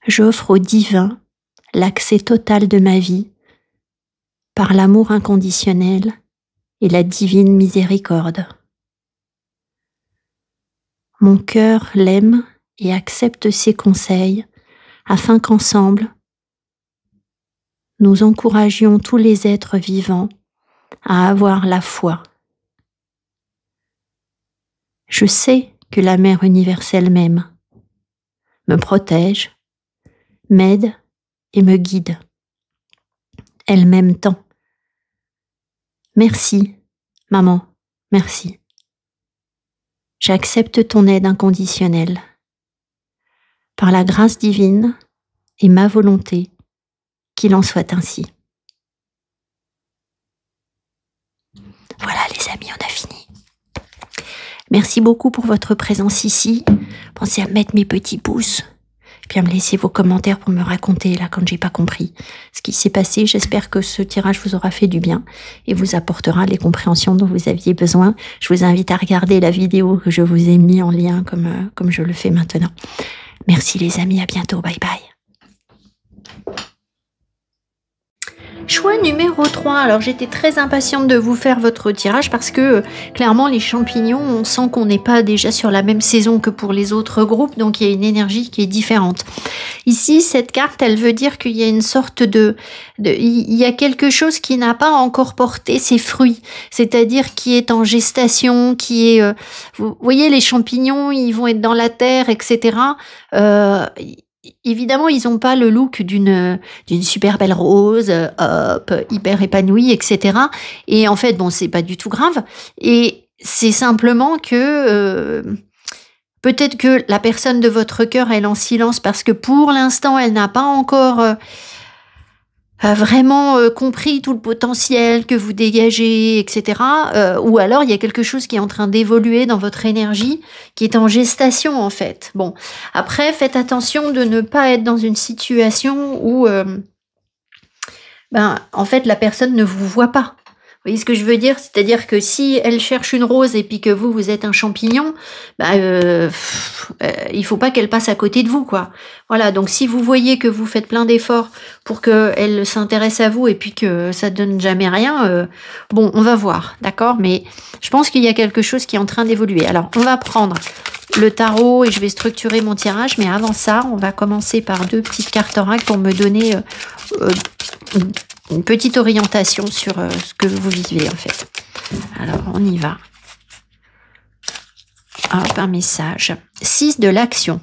J'offre au divin l'accès total de ma vie par l'amour inconditionnel et la divine miséricorde. Mon cœur l'aime et accepte ses conseils afin qu'ensemble, nous encouragions tous les êtres vivants à avoir la foi. Je sais que la mère universelle m'aime, me protège, m'aide et me guide. Elle m'aime tant. Merci, maman, merci. J'accepte ton aide inconditionnelle. Par la grâce divine et ma volonté, qu'il en soit ainsi. Voilà les amis, on a fini. Merci beaucoup pour votre présence ici. Pensez à mettre mes petits pouces, puis à me laisser vos commentaires pour me raconter là quand j'ai pas compris ce qui s'est passé. J'espère que ce tirage vous aura fait du bien et vous apportera les compréhensions dont vous aviez besoin. Je vous invite à regarder la vidéo que je vous ai mis en lien comme je le fais maintenant. Merci les amis, à bientôt, bye bye. Choix numéro 3. Alors j'étais très impatiente de vous faire votre tirage parce que clairement les champignons, on sent qu'on n'est pas déjà sur la même saison que pour les autres groupes, donc il y a une énergie qui est différente. Ici, cette carte, elle veut dire qu'il y a une sorte il y a quelque chose qui n'a pas encore porté ses fruits, c'est-à-dire qui est en gestation, qui est... vous voyez, les champignons, ils vont être dans la terre, etc. Évidemment, ils n'ont pas le look d'une super belle rose, hyper épanouie, etc. Et en fait, bon, c'est pas du tout grave. Et c'est simplement que peut-être que la personne de votre cœur, elle est en silence parce que pour l'instant, elle n'a pas encore vraiment compris tout le potentiel que vous dégagez, etc. Ou alors, il y a quelque chose qui est en train d'évoluer dans votre énergie, qui est en gestation, en fait. Bon, après, faites attention de ne pas être dans une situation où, en fait, la personne ne vous voit pas. Vous voyez ce que je veux dire? C'est-à-dire que si elle cherche une rose et puis que vous êtes un champignon, il faut pas qu'elle passe à côté de vous, quoi. Voilà, donc si vous voyez que vous faites plein d'efforts pour qu'elle s'intéresse à vous et puis que ça donne jamais rien, bon, on va voir, d'accord? Mais je pense qu'il y a quelque chose qui est en train d'évoluer. Alors, on va prendre le tarot et je vais structurer mon tirage, mais avant ça, on va commencer par 2 petites cartes oracles pour me donner une petite orientation sur ce que vous vivez en fait. Alors, on y va. Hop, un message. 6 de l'action.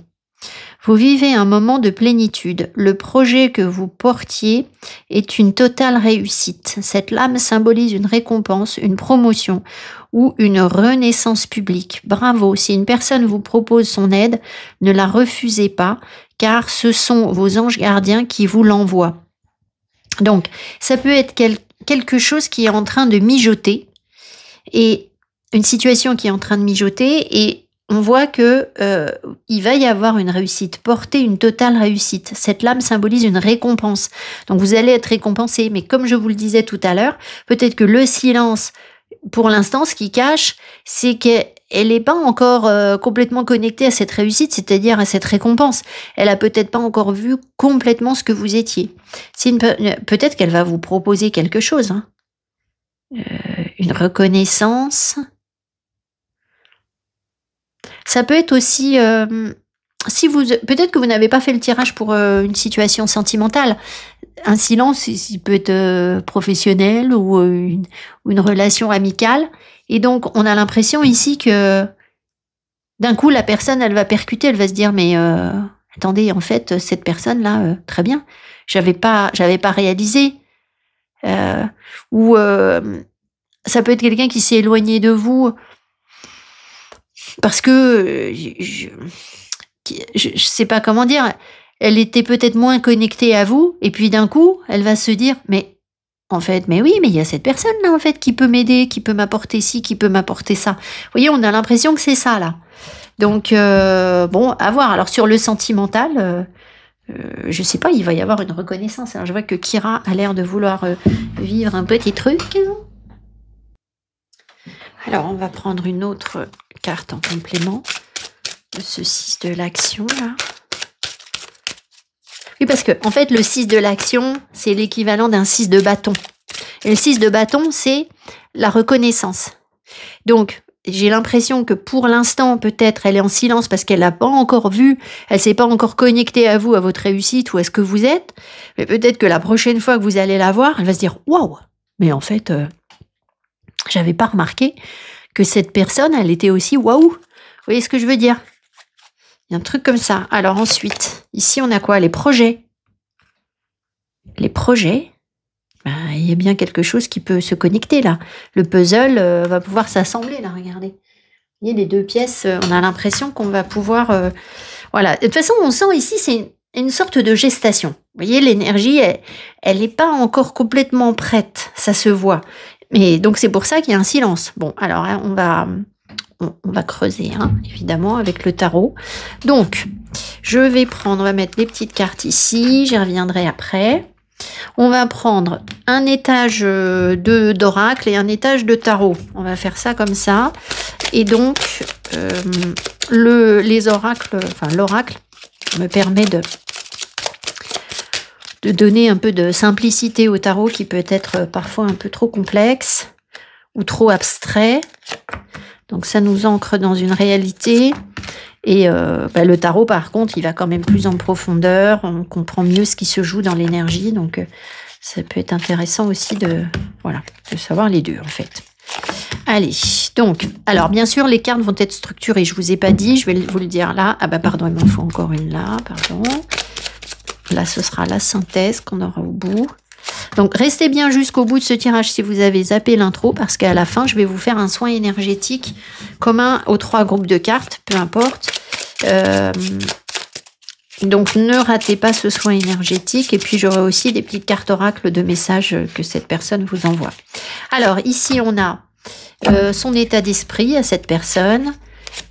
Vous vivez un moment de plénitude. Le projet que vous portiez est une totale réussite. Cette lame symbolise une récompense, une promotion ou une renaissance publique. Bravo, si une personne vous propose son aide, ne la refusez pas, car ce sont vos anges gardiens qui vous l'envoient. Donc, ça peut être quelque chose qui est en train de mijoter, et une situation qui est en train de mijoter, et on voit que il va y avoir une réussite, porter une totale réussite. Cette lame symbolise une récompense. Donc, vous allez être récompensé, mais comme je vous le disais tout à l'heure, peut-être que le silence, pour l'instant, ce qui cache, c'est qu'elle n'est pas encore complètement connectée à cette réussite, c'est-à-dire à cette récompense. Elle a peut-être pas encore vu complètement ce que vous étiez. Peut-être qu'elle va vous proposer quelque chose, hein. Une reconnaissance. Ça peut être aussi... peut-être que vous n'avez pas fait le tirage pour une situation sentimentale. Un silence, il peut être professionnel ou une relation amicale. Et donc, on a l'impression ici que d'un coup, la personne, elle va percuter, elle va se dire, mais attendez, en fait, cette personne-là, très bien, j'avais pas réalisé. Ou ça peut être quelqu'un qui s'est éloigné de vous parce que je sais pas comment dire, elle était peut-être moins connectée à vous, et puis d'un coup, elle va se dire, mais en fait, mais oui, mais il y a cette personne-là, en fait, qui peut m'aider, qui peut m'apporter ci, qui peut m'apporter ça. Vous voyez, on a l'impression que c'est ça, là. Donc, bon, à voir. Alors, sur le sentimental, je sais pas, il va y avoir une reconnaissance. Alors, je vois que Kira a l'air de vouloir vivre un petit truc. Alors, on va prendre une autre carte en complément de ce 6 de l'action, là. Oui, parce que, en fait, le 6 de l'action, c'est l'équivalent d'un 6 de bâton. Et le 6 de bâton, c'est la reconnaissance. Donc, j'ai l'impression que pour l'instant, peut-être, elle est en silence parce qu'elle n'a pas encore vu, elle s'est pas encore connectée à vous, à votre réussite ou à ce que vous êtes. Mais peut-être que la prochaine fois que vous allez la voir, elle va se dire « Waouh ! Mais en fait, j'avais pas remarqué que cette personne, elle était aussi waouh ! voyez ce que je veux dire? Il y a un truc comme ça. Alors ensuite, ici, on a quoi? Les projets. Les projets, il y a bien quelque chose qui peut se connecter là. Le puzzle va pouvoir s'assembler là, regardez. Vous voyez, les deux pièces, on a l'impression qu'on va pouvoir... voilà. De toute façon, on sent ici, c'est une sorte de gestation. Vous voyez, l'énergie, elle n'est pas encore complètement prête, ça se voit. Mais donc, c'est pour ça qu'il y a un silence. Bon, alors, hein, on va creuser, hein, évidemment, avec le tarot. Donc, je vais prendre, on va mettre les petites cartes ici, j'y reviendrai après. On va prendre un étage d'oracle et un étage de tarot. On va faire ça comme ça. Et donc, les oracles, enfin l'oracle me permet de donner un peu de simplicité au tarot qui peut être parfois un peu trop complexe ou trop abstrait. Donc ça nous ancre dans une réalité. Et le tarot, par contre, il va quand même plus en profondeur. On comprend mieux ce qui se joue dans l'énergie. Donc, ça peut être intéressant aussi de savoir les deux, en fait. Allez, donc, alors, bien sûr, les cartes vont être structurées. Je ne vous ai pas dit, je vais vous le dire là. Ah bah, pardon, il m'en faut encore une là, pardon. Là, ce sera la synthèse qu'on aura au bout. Donc, restez bien jusqu'au bout de ce tirage si vous avez zappé l'intro, parce qu'à la fin, je vais vous faire un soin énergétique commun aux 3 groupes de cartes, peu importe. Donc, ne ratez pas ce soin énergétique. Et puis, j'aurai aussi des petites cartes oracles de messages que cette personne vous envoie. Alors, ici, on a son état d'esprit à cette personne,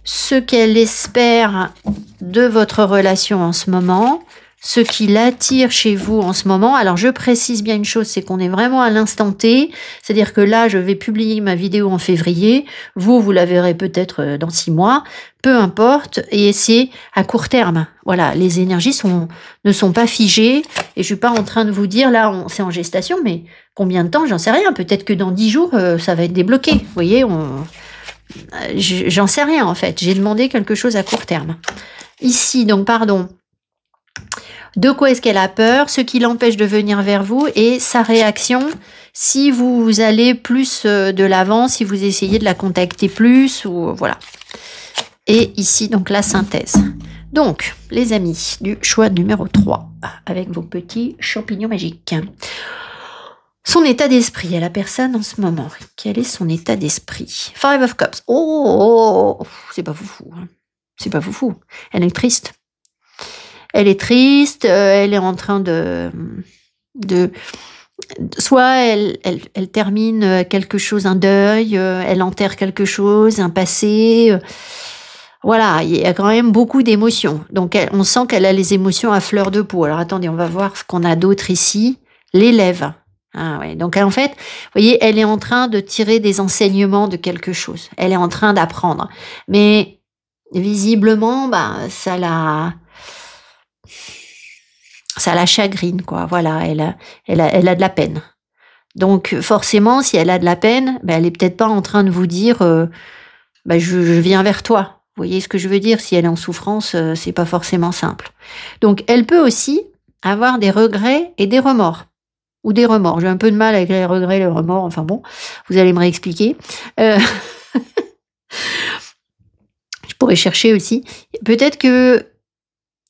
ce qu'elle espère de votre relation en ce moment, ce qui l'attire chez vous en ce moment. Alors, je précise bien une chose, c'est qu'on est vraiment à l'instant T. C'est-à-dire que là, je vais publier ma vidéo en février. Vous la verrez peut-être dans 6 mois. Peu importe. Et c'est à court terme. Voilà, les énergies ne sont pas figées. Et je suis pas en train de vous dire, là, c'est en gestation, mais combien de temps, j'en sais rien. Peut-être que dans 10 jours, ça va être débloqué. Vous voyez, j'en sais rien, en fait. J'ai demandé quelque chose à court terme. Ici, donc, pardon. De quoi est-ce qu'elle a peur, ce qui l'empêche de venir vers vous et sa réaction si vous allez plus de l'avant, si vous essayez de la contacter plus, ou voilà. Et ici, donc, la synthèse. Donc, les amis, du choix numéro 3, avec vos petits champignons magiques. Son état d'esprit à la personne en ce moment. Quel est son état d'esprit? 5 of Cups. Oh, c'est pas foufou. Hein. C'est pas foufou. Elle est triste. Elle est triste, elle est en train soit elle termine quelque chose, un deuil, elle enterre quelque chose, un passé. Voilà, il y a quand même beaucoup d'émotions. Donc, on sent qu'elle a les émotions à fleur de peau. Alors, attendez, on va voir ce qu'on a d'autre ici. L'élève. Ah ouais. Donc, en fait, vous voyez, elle est en train de tirer des enseignements de quelque chose. Elle est en train d'apprendre. Mais, visiblement, ça la chagrine, quoi. Voilà, elle a de la peine. Donc, forcément, si elle a de la peine, elle est peut-être pas en train de vous dire je viens vers toi. Vous voyez ce que je veux dire? Si elle est en souffrance, c'est pas forcément simple. Donc, elle peut aussi avoir des regrets et des remords. Ou des remords. J'ai un peu de mal avec les regrets et les remords. Enfin bon, vous allez me réexpliquer. Je pourrais chercher aussi. Peut-être que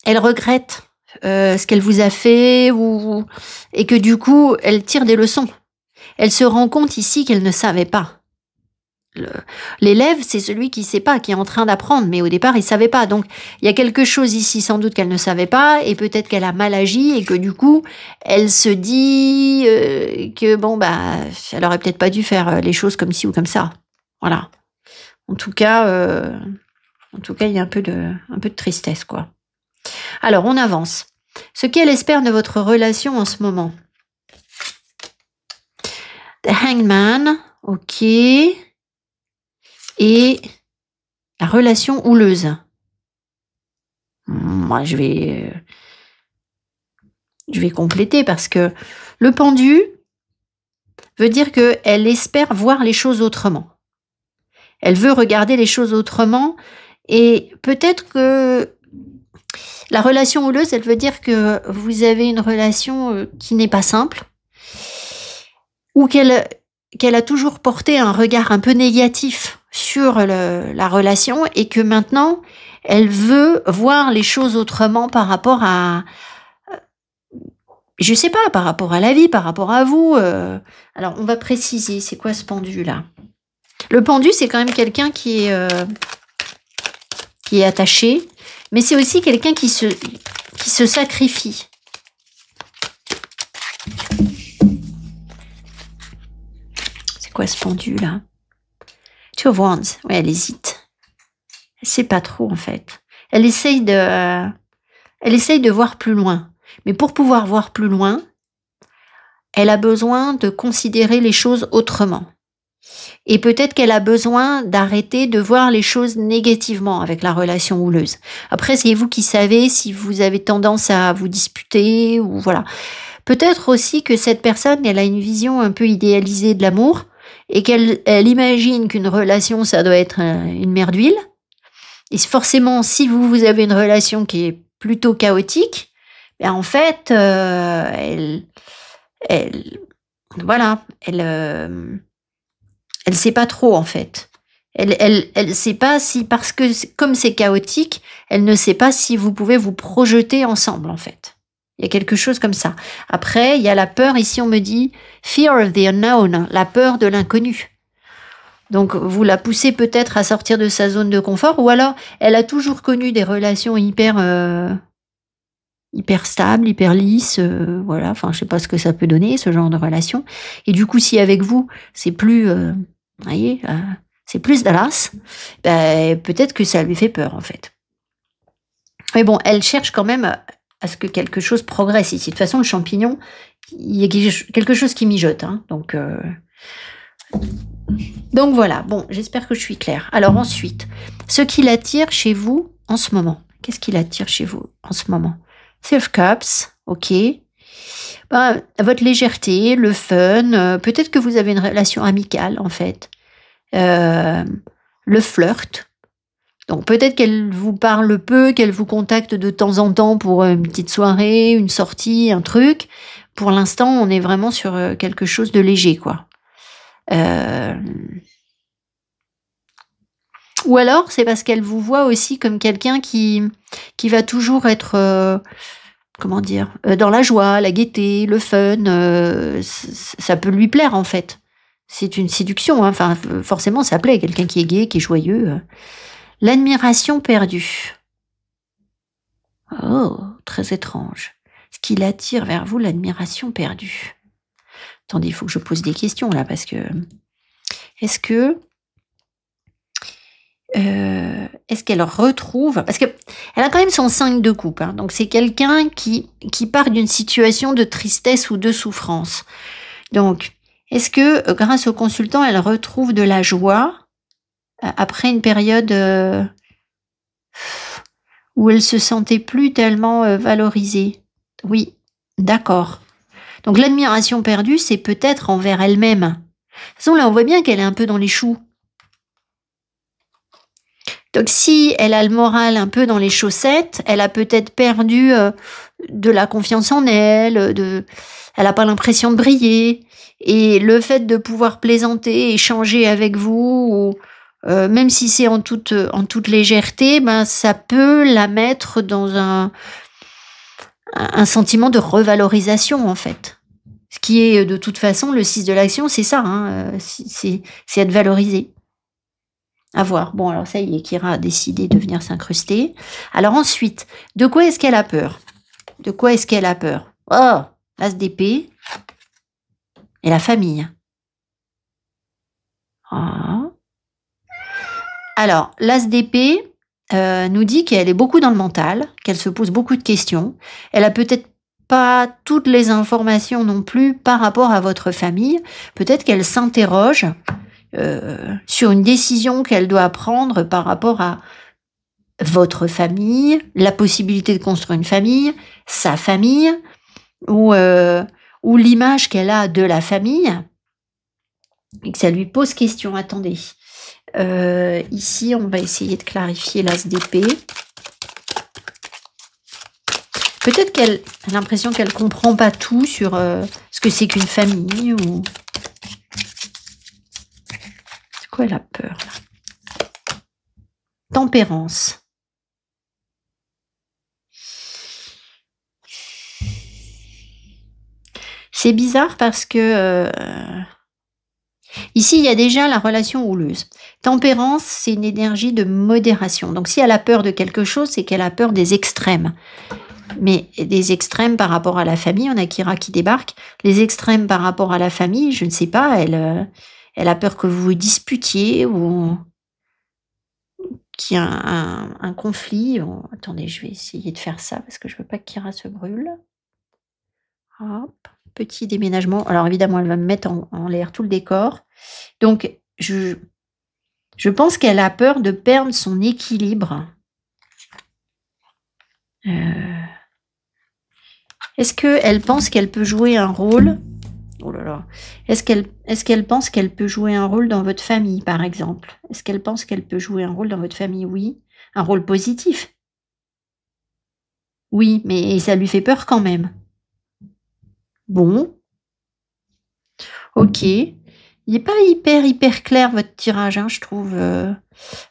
elle regrette ce qu'elle vous a fait et que du coup, elle tire des leçons. Elle se rend compte ici qu'elle ne savait pas. L'élève, c'est celui qui ne sait pas, qui est en train d'apprendre, mais au départ, il ne savait pas. Donc, il y a quelque chose ici, sans doute, qu'elle ne savait pas, et peut-être qu'elle a mal agi, et que du coup, elle se dit que, elle aurait peut-être pas dû faire les choses comme ci ou comme ça. Voilà. En tout cas, il y a un peu de tristesse, quoi. Alors, on avance. Ce qu'elle espère de votre relation en ce moment. The Hangman, ok. Et la relation houleuse. Moi, je vais compléter parce que le pendu veut dire qu'elle espère voir les choses autrement. Elle veut regarder les choses autrement et peut-être que la relation houleuse, elle veut dire que vous avez une relation qui n'est pas simple ou qu'elle a toujours porté un regard un peu négatif sur la relation et que maintenant, elle veut voir les choses autrement par rapport à, je sais pas, par rapport à la vie, par rapport à vous. Alors, on va préciser, c'est quoi ce pendu là? Le pendu, c'est quand même quelqu'un qui est attaché, mais c'est aussi quelqu'un qui se sacrifie. C'est quoi ce pendu là? Two of Wands, ouais, elle hésite. Elle sait pas trop en fait. Elle essaye de voir plus loin. Mais pour pouvoir voir plus loin, elle a besoin de considérer les choses autrement. Et peut-être qu'elle a besoin d'arrêter de voir les choses négativement avec la relation houleuse. Après, c'est vous qui savez si vous avez tendance à vous disputer ou voilà. Peut-être aussi que cette personne, elle a une vision un peu idéalisée de l'amour et qu'elle imagine qu'une relation, ça doit être une mer d'huile. Et forcément, si vous avez une relation qui est plutôt chaotique, ben en fait, elle sait pas trop en fait. Elle sait pas si, parce que comme c'est chaotique, elle ne sait pas si vous pouvez vous projeter ensemble en fait. Il y a quelque chose comme ça. Après, il y a la peur, ici on me dit fear of the unknown, la peur de l'inconnu. Donc vous la poussez peut-être à sortir de sa zone de confort, ou alors elle a toujours connu des relations hyper stables, hyper lisses, voilà, enfin je sais pas ce que ça peut donner, ce genre de relation. Et du coup, si avec vous, c'est plus, voyez, c'est plus Dallas, ben, peut-être que ça lui fait peur en fait. Mais bon, elle cherche quand même à ce que quelque chose progresse ici. De toute façon, le champignon, il y a quelque chose qui mijote, hein, donc voilà, bon, j'espère que je suis claire. Alors ensuite, ce qui l'attire chez vous en ce moment. Qu'est-ce qui l'attire chez vous en ce moment? Three of Cups, ok. Ben, votre légèreté, le fun, peut-être que vous avez une relation amicale en fait. Le flirt. Donc peut-être qu'elle vous parle peu, qu'elle vous contacte de temps en temps pour une petite soirée, une sortie, un truc. Pour l'instant, on est vraiment sur quelque chose de léger, quoi. Ou alors, c'est parce qu'elle vous voit aussi comme quelqu'un qui va toujours être, comment dire, dans la joie, la gaieté, le fun. Ça peut lui plaire, en fait. C'est une séduction, hein. Enfin, forcément, ça plaît, quelqu'un qui est gai, qui est joyeux. L'admiration perdue. Oh, très étrange. Ce qui l'attire vers vous, l'admiration perdue. Attendez, il faut que je pose des questions, là, parce que... Est-ce qu'elle retrouve... Parce qu'elle a quand même son 5 de coupe, hein, donc c'est quelqu'un qui part d'une situation de tristesse ou de souffrance. Donc, est-ce que, grâce au consultant, elle retrouve de la joie après une période où elle se sentait plus tellement valorisée? Oui, d'accord. Donc l'admiration perdue, c'est peut-être envers elle-même. De toute façon, là, on voit bien qu'elle est un peu dans les choux. Donc si elle a le moral un peu dans les chaussettes, elle a peut-être perdu de la confiance en elle, elle n'a pas l'impression de briller. Et le fait de pouvoir plaisanter, échanger avec vous, même si c'est en toute légèreté, ben, ça peut la mettre dans un sentiment de revalorisation en fait. Ce qui est de toute façon le 6 de l'action, c'est ça, hein, c'est être valorisé. À voir. Bon, alors ça y est, Kira a décidé de venir s'incruster. Alors ensuite, de quoi est-ce qu'elle a peur? De quoi est-ce qu'elle a peur? Oh, l'as d'épée et la famille. Oh. Alors, l'as d'épée nous dit qu'elle est beaucoup dans le mental, qu'elle se pose beaucoup de questions. Elle a peut-être pas toutes les informations non plus par rapport à votre famille. Peut-être qu'elle s'interroge sur une décision qu'elle doit prendre par rapport à votre famille, la possibilité de construire une famille, sa famille, ou l'image qu'elle a de la famille, et que ça lui pose question. Attendez. Ici, on va essayer de clarifier l'as d'épée. Peut-être qu'elle a l'impression qu'elle comprend pas tout sur ce que c'est qu'une famille ou... C'est quoi, elle a peur là? Tempérance. C'est bizarre parce que ici, il y a déjà la relation houleuse. Tempérance, c'est une énergie de modération. Donc, si elle a peur de quelque chose, c'est qu'elle a peur des extrêmes. Mais des extrêmes par rapport à la famille, on a Kira qui débarque. Les extrêmes par rapport à la famille, je ne sais pas, elle a peur que vous vous disputiez ou qu'il y ait un conflit. Oh, attendez, je vais essayer de faire ça parce que je veux pas que Kira se brûle. Hop, petit déménagement. Alors évidemment, elle va me mettre en l'air tout le décor. Donc, je pense qu'elle a peur de perdre son équilibre. Est-ce qu'elle pense qu'elle peut jouer un rôle? Oh là là. Est-ce qu'elle pense qu'elle peut jouer un rôle dans votre famille, par exemple? Est-ce qu'elle pense qu'elle peut jouer un rôle dans votre famille? Oui. Un rôle positif? Oui, mais ça lui fait peur quand même. Bon. Ok. Il n'est pas hyper clair votre tirage, hein, je trouve,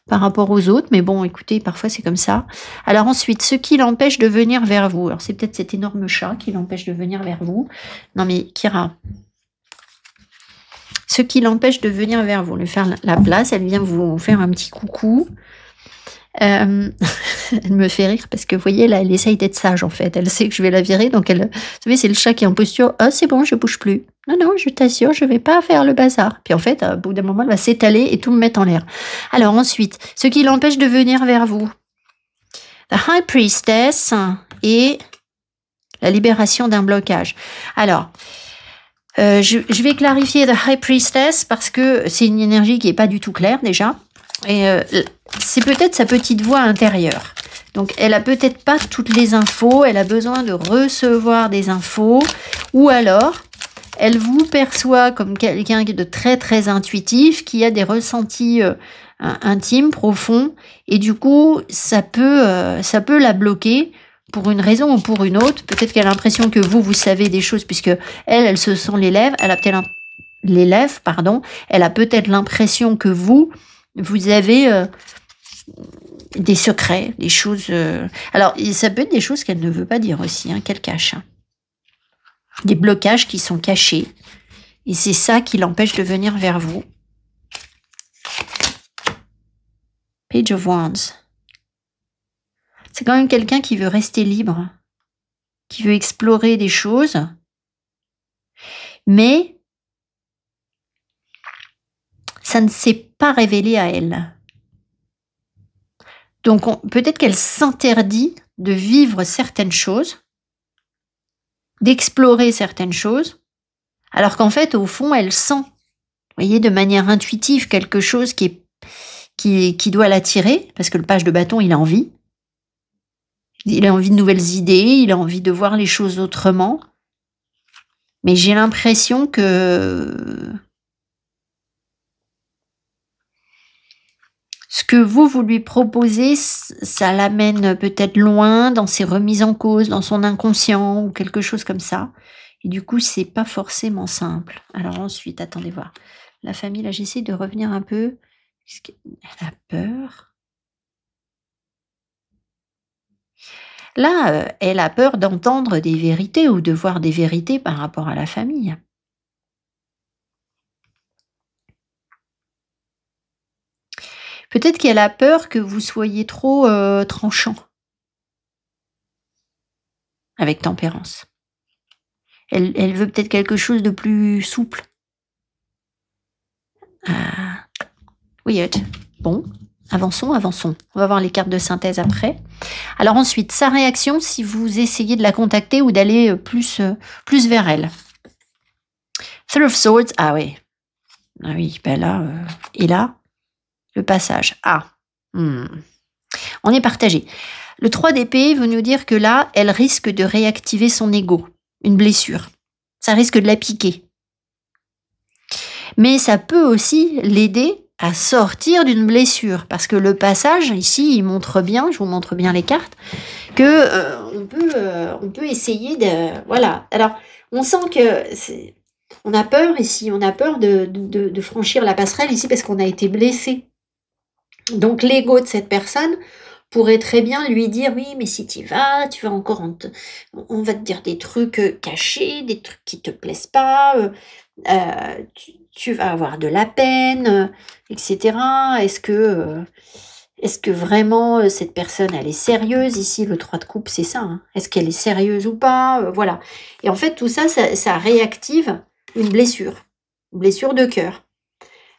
par rapport aux autres. Mais bon, écoutez, parfois c'est comme ça. Alors ensuite, ce qui l'empêche de venir vers vous. Alors c'est peut-être cet énorme chat qui l'empêche de venir vers vous. Non mais Kira, ce qui l'empêche de venir vers vous, lui faire la place, elle vient vous faire un petit coucou. Elle me fait rire parce que vous voyez là, elle essaye d'être sage en fait. Elle sait que je vais la virer, donc elle, vous savez, c'est le chat qui est en posture. Ah, c'est bon, je bouge plus. Non, je t'assure, je vais pas faire le bazar. Puis en fait, au bout d'un moment, elle va s'étaler et tout me mettre en l'air. Alors ensuite, ce qui l'empêche de venir vers vous. The High Priestess et la libération d'un blocage. Alors, je vais clarifier The High Priestess parce que c'est une énergie qui est pas du tout claire déjà. Et c'est peut-être sa petite voix intérieure. Donc, elle a peut-être pas toutes les infos, elle a besoin de recevoir des infos, ou alors, elle vous perçoit comme quelqu'un de très très intuitif, qui a des ressentis intimes, profonds, et du coup, ça peut la bloquer pour une raison ou pour une autre. Peut-être qu'elle a l'impression que vous savez des choses, puisque elle se sent l'élève, elle a peut-être elle a peut-être l'impression que vous avez des secrets, des choses... Alors, ça peut être des choses qu'elle ne veut pas dire aussi, hein, qu'elle cache. Hein. Des blocages qui sont cachés. Et c'est ça qui l'empêche de venir vers vous. Page of Wands. C'est quand même quelqu'un qui veut rester libre, qui veut explorer des choses, mais ça ne s'est pas révélé à elle. Donc, peut-être qu'elle s'interdit de vivre certaines choses, d'explorer certaines choses, alors qu'en fait, au fond, elle sent, vous voyez, de manière intuitive, quelque chose qui doit l'attirer, parce que le page de bâton, il a envie. Il a envie de nouvelles idées, il a envie de voir les choses autrement. Mais j'ai l'impression que ce que vous lui proposez, ça l'amène peut-être loin dans ses remises en cause, dans son inconscient ou quelque chose comme ça. Et du coup, c'est pas forcément simple. Alors ensuite, attendez voir. La famille, là, j'essaie de revenir un peu. Elle a peur. Là, elle a peur d'entendre des vérités ou de voir des vérités par rapport à la famille. Peut-être qu'elle a peur que vous soyez trop tranchant avec tempérance. Elle veut peut-être quelque chose de plus souple. Weird. Bon, avançons. On va voir les cartes de synthèse après. Alors ensuite, sa réaction si vous essayez de la contacter ou d'aller plus vers elle. Three of Swords, ah oui, ben là, et là, le passage. On est partagé. Le 3 d'épée veut nous dire que là, elle risque de réactiver son ego, une blessure. Ça risque de la piquer. Mais ça peut aussi l'aider à sortir d'une blessure. Parce que le passage, ici, il montre bien, je vous montre bien les cartes, que on peut essayer de... Voilà. Alors, on sent que... On a peur ici, on a peur de franchir la passerelle ici parce qu'on a été blessé. Donc l'ego de cette personne pourrait très bien lui dire: «Oui, mais si tu vas encore on va te dire des trucs, cachés, des trucs qui te plaisent pas, tu vas avoir de la peine, et cetera. Est-ce que vraiment, cette personne, elle est sérieuse?» Ici, le 3 de coupe, c'est ça, hein. Est-ce qu'elle est sérieuse ou pas? Voilà. Et en fait, tout ça, ça réactive une blessure de cœur.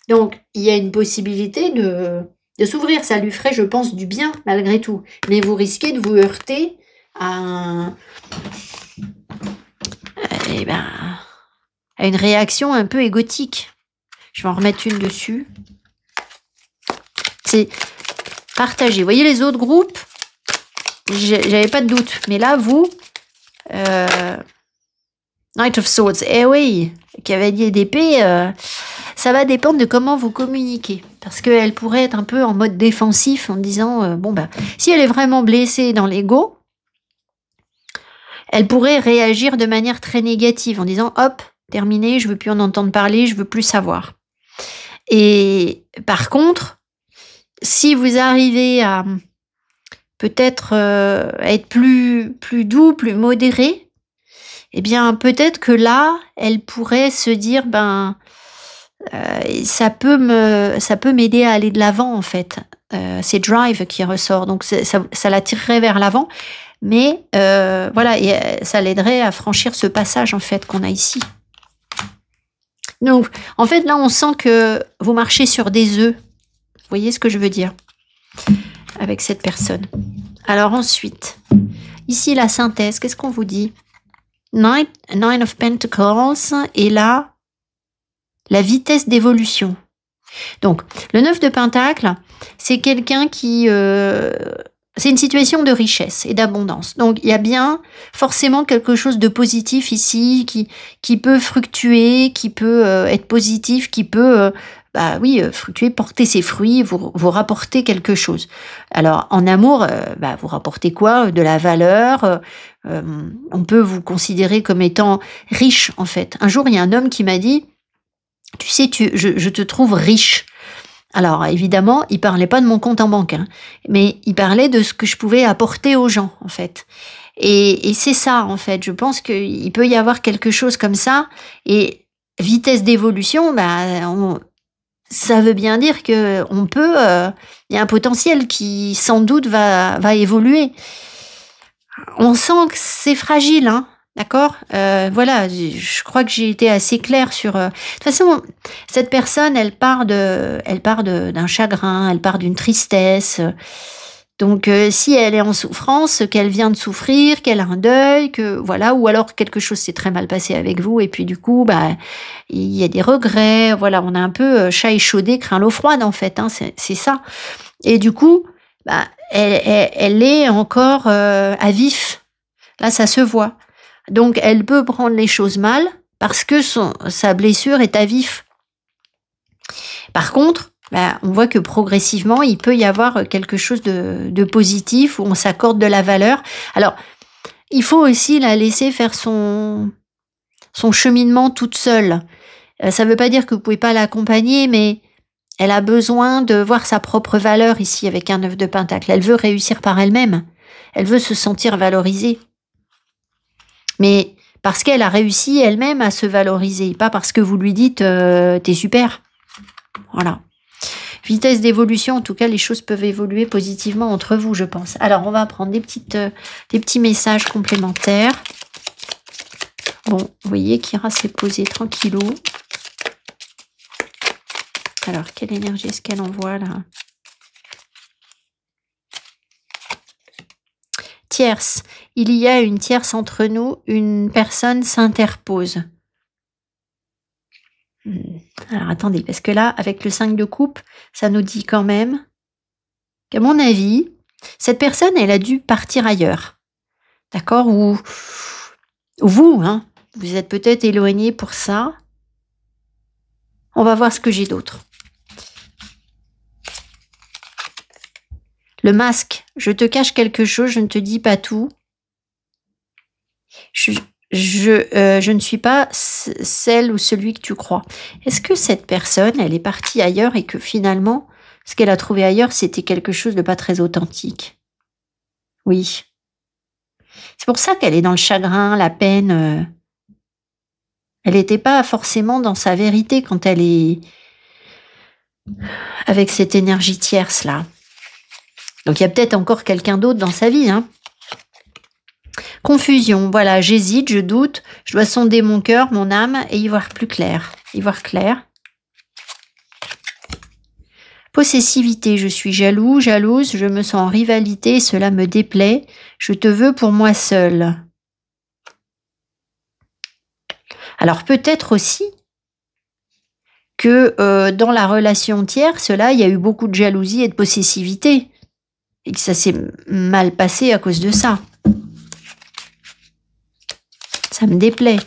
Donc, il y a une possibilité de s'ouvrir. Ça lui ferait, je pense, du bien malgré tout. Mais vous risquez de vous heurter à, eh ben, à une réaction un peu égotique. Je vais en remettre une dessus. C'est partagé. Vous voyez les autres groupes? J'avais pas de doute. Mais là, vous, Knight of Swords, eh oui, cavalier d'épée, ça va dépendre de comment vous communiquez. Parce qu'elle pourrait être un peu en mode défensif en disant, si elle est vraiment blessée dans l'ego, elle pourrait réagir de manière très négative en disant, hop, terminé, je veux plus en entendre parler, je veux plus savoir. Et par contre, si vous arrivez à peut-être être plus doux, plus modéré, eh bien peut-être que là, elle pourrait se dire, ça peut m'aider à aller de l'avant en fait. C'est drive qui ressort, donc ça l'attirerait vers l'avant, mais voilà, et ça l'aiderait à franchir ce passage en fait qu'on a ici. Donc en fait là on sent que vous marchez sur des œufs. Vous voyez ce que je veux dire avec cette personne. Alors ensuite, ici la synthèse, qu'est-ce qu'on vous dit? Nine of Pentacles, et là, la vitesse d'évolution. Donc, le 9 de Pentacle, c'est quelqu'un qui... c'est une situation de richesse et d'abondance. Donc, il y a bien forcément quelque chose de positif ici, qui peut fructuer, qui peut être positif, qui peut... fructuer, porter ses fruits, vous rapporter quelque chose. Alors, en amour, vous rapportez quoi? De la valeur. On peut vous considérer comme étant riche, en fait. Un jour, il y a un homme qui m'a dit, tu sais, je te trouve riche. Alors, évidemment, il parlait pas de mon compte en banque, hein, mais il parlait de ce que je pouvais apporter aux gens, en fait. Et c'est ça, en fait. Je pense qu'il peut y avoir quelque chose comme ça. Et vitesse d'évolution, ça veut bien dire que on peut, il y a un potentiel qui sans doute va évoluer. On sent que c'est fragile, hein, d'accord? Voilà, je crois que j'ai été assez claire sur. De toute façon, cette personne, elle part d'un chagrin, elle part d'une tristesse. Donc, si elle est en souffrance, qu'elle vient de souffrir, qu'elle a un deuil, que voilà, ou alors quelque chose s'est très mal passé avec vous, et puis du coup, il y a des regrets. Voilà, on a un peu chat échaudé, craint l'eau froide en fait. Hein, c'est ça. Et du coup, elle est encore à vif. Là, ça se voit. Donc, elle peut prendre les choses mal parce que sa blessure est à vif. Par contre, on voit que progressivement, il peut y avoir quelque chose de positif où on s'accorde de la valeur. Alors, il faut aussi la laisser faire son cheminement toute seule. Ça ne veut pas dire que vous ne pouvez pas l'accompagner, mais elle a besoin de voir sa propre valeur ici avec un 9 de Pentacle. Elle veut réussir par elle-même. Elle veut se sentir valorisée. Mais parce qu'elle a réussi elle-même à se valoriser, pas parce que vous lui dites t'es super. Voilà. Vitesse d'évolution, en tout cas, les choses peuvent évoluer positivement entre vous, je pense. Alors, on va prendre des petits messages complémentaires. Bon, vous voyez, Kira s'est posée tranquillou. Alors, quelle énergie est-ce qu'elle envoie, là? Tierce. Il y a une tierce entre nous, une personne s'interpose. Alors, attendez, parce que là, avec le 5 de coupe, ça nous dit quand même qu'à mon avis, cette personne, elle a dû partir ailleurs. D'accord? Ou vous, hein, vous êtes peut-être éloigné pour ça. On va voir ce que j'ai d'autre. Le masque. Je te cache quelque chose, je ne te dis pas tout. Je ne suis pas celle ou celui que tu crois. Est-ce que cette personne, elle est partie ailleurs et que finalement, Ce qu'elle a trouvé ailleurs, c'était quelque chose de pas très authentique. Oui. C'est pour ça qu'elle est dans le chagrin, la peine. Elle n'était pas forcément dans sa vérité quand elle est avec cette énergie tierce là. Donc il y a peut-être encore quelqu'un d'autre dans sa vie. Hein. Confusion, voilà, j'hésite, je doute, je dois sonder mon cœur, mon âme et y voir plus clair. Y voir clair. Possessivité, je suis jaloux, jalouse, je me sens en rivalité, cela me déplaît, je te veux pour moi seule. Alors peut-être aussi que dans la relation tierce, là, il y a eu beaucoup de jalousie et de possessivité. Et que ça s'est mal passé à cause de ça. Ça me déplaît.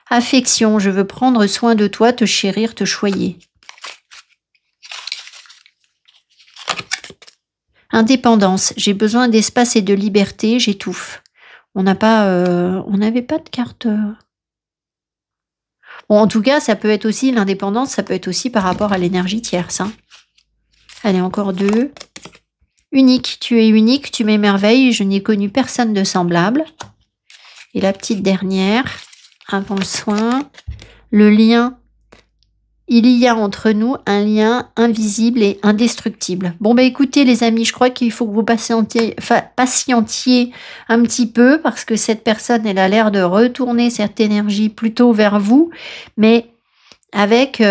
Affection, je veux prendre soin de toi, te chérir, te choyer. Indépendance, j'ai besoin d'espace et de liberté, j'étouffe. On n'avait pas de carte. Bon, en tout cas, ça peut être aussi l'indépendance, ça peut être aussi par rapport à l'énergie tierce. Hein. Allez, encore 2. Unique, tu es unique, tu m'émerveilles, je n'ai connu personne de semblable. Et la petite dernière, avant le soin, le lien. Il y a entre nous un lien invisible et indestructible. Bon, bah écoutez les amis, je crois qu'il faut que vous patientiez un petit peu parce que cette personne, elle a l'air de retourner cette énergie plutôt vers vous, mais avec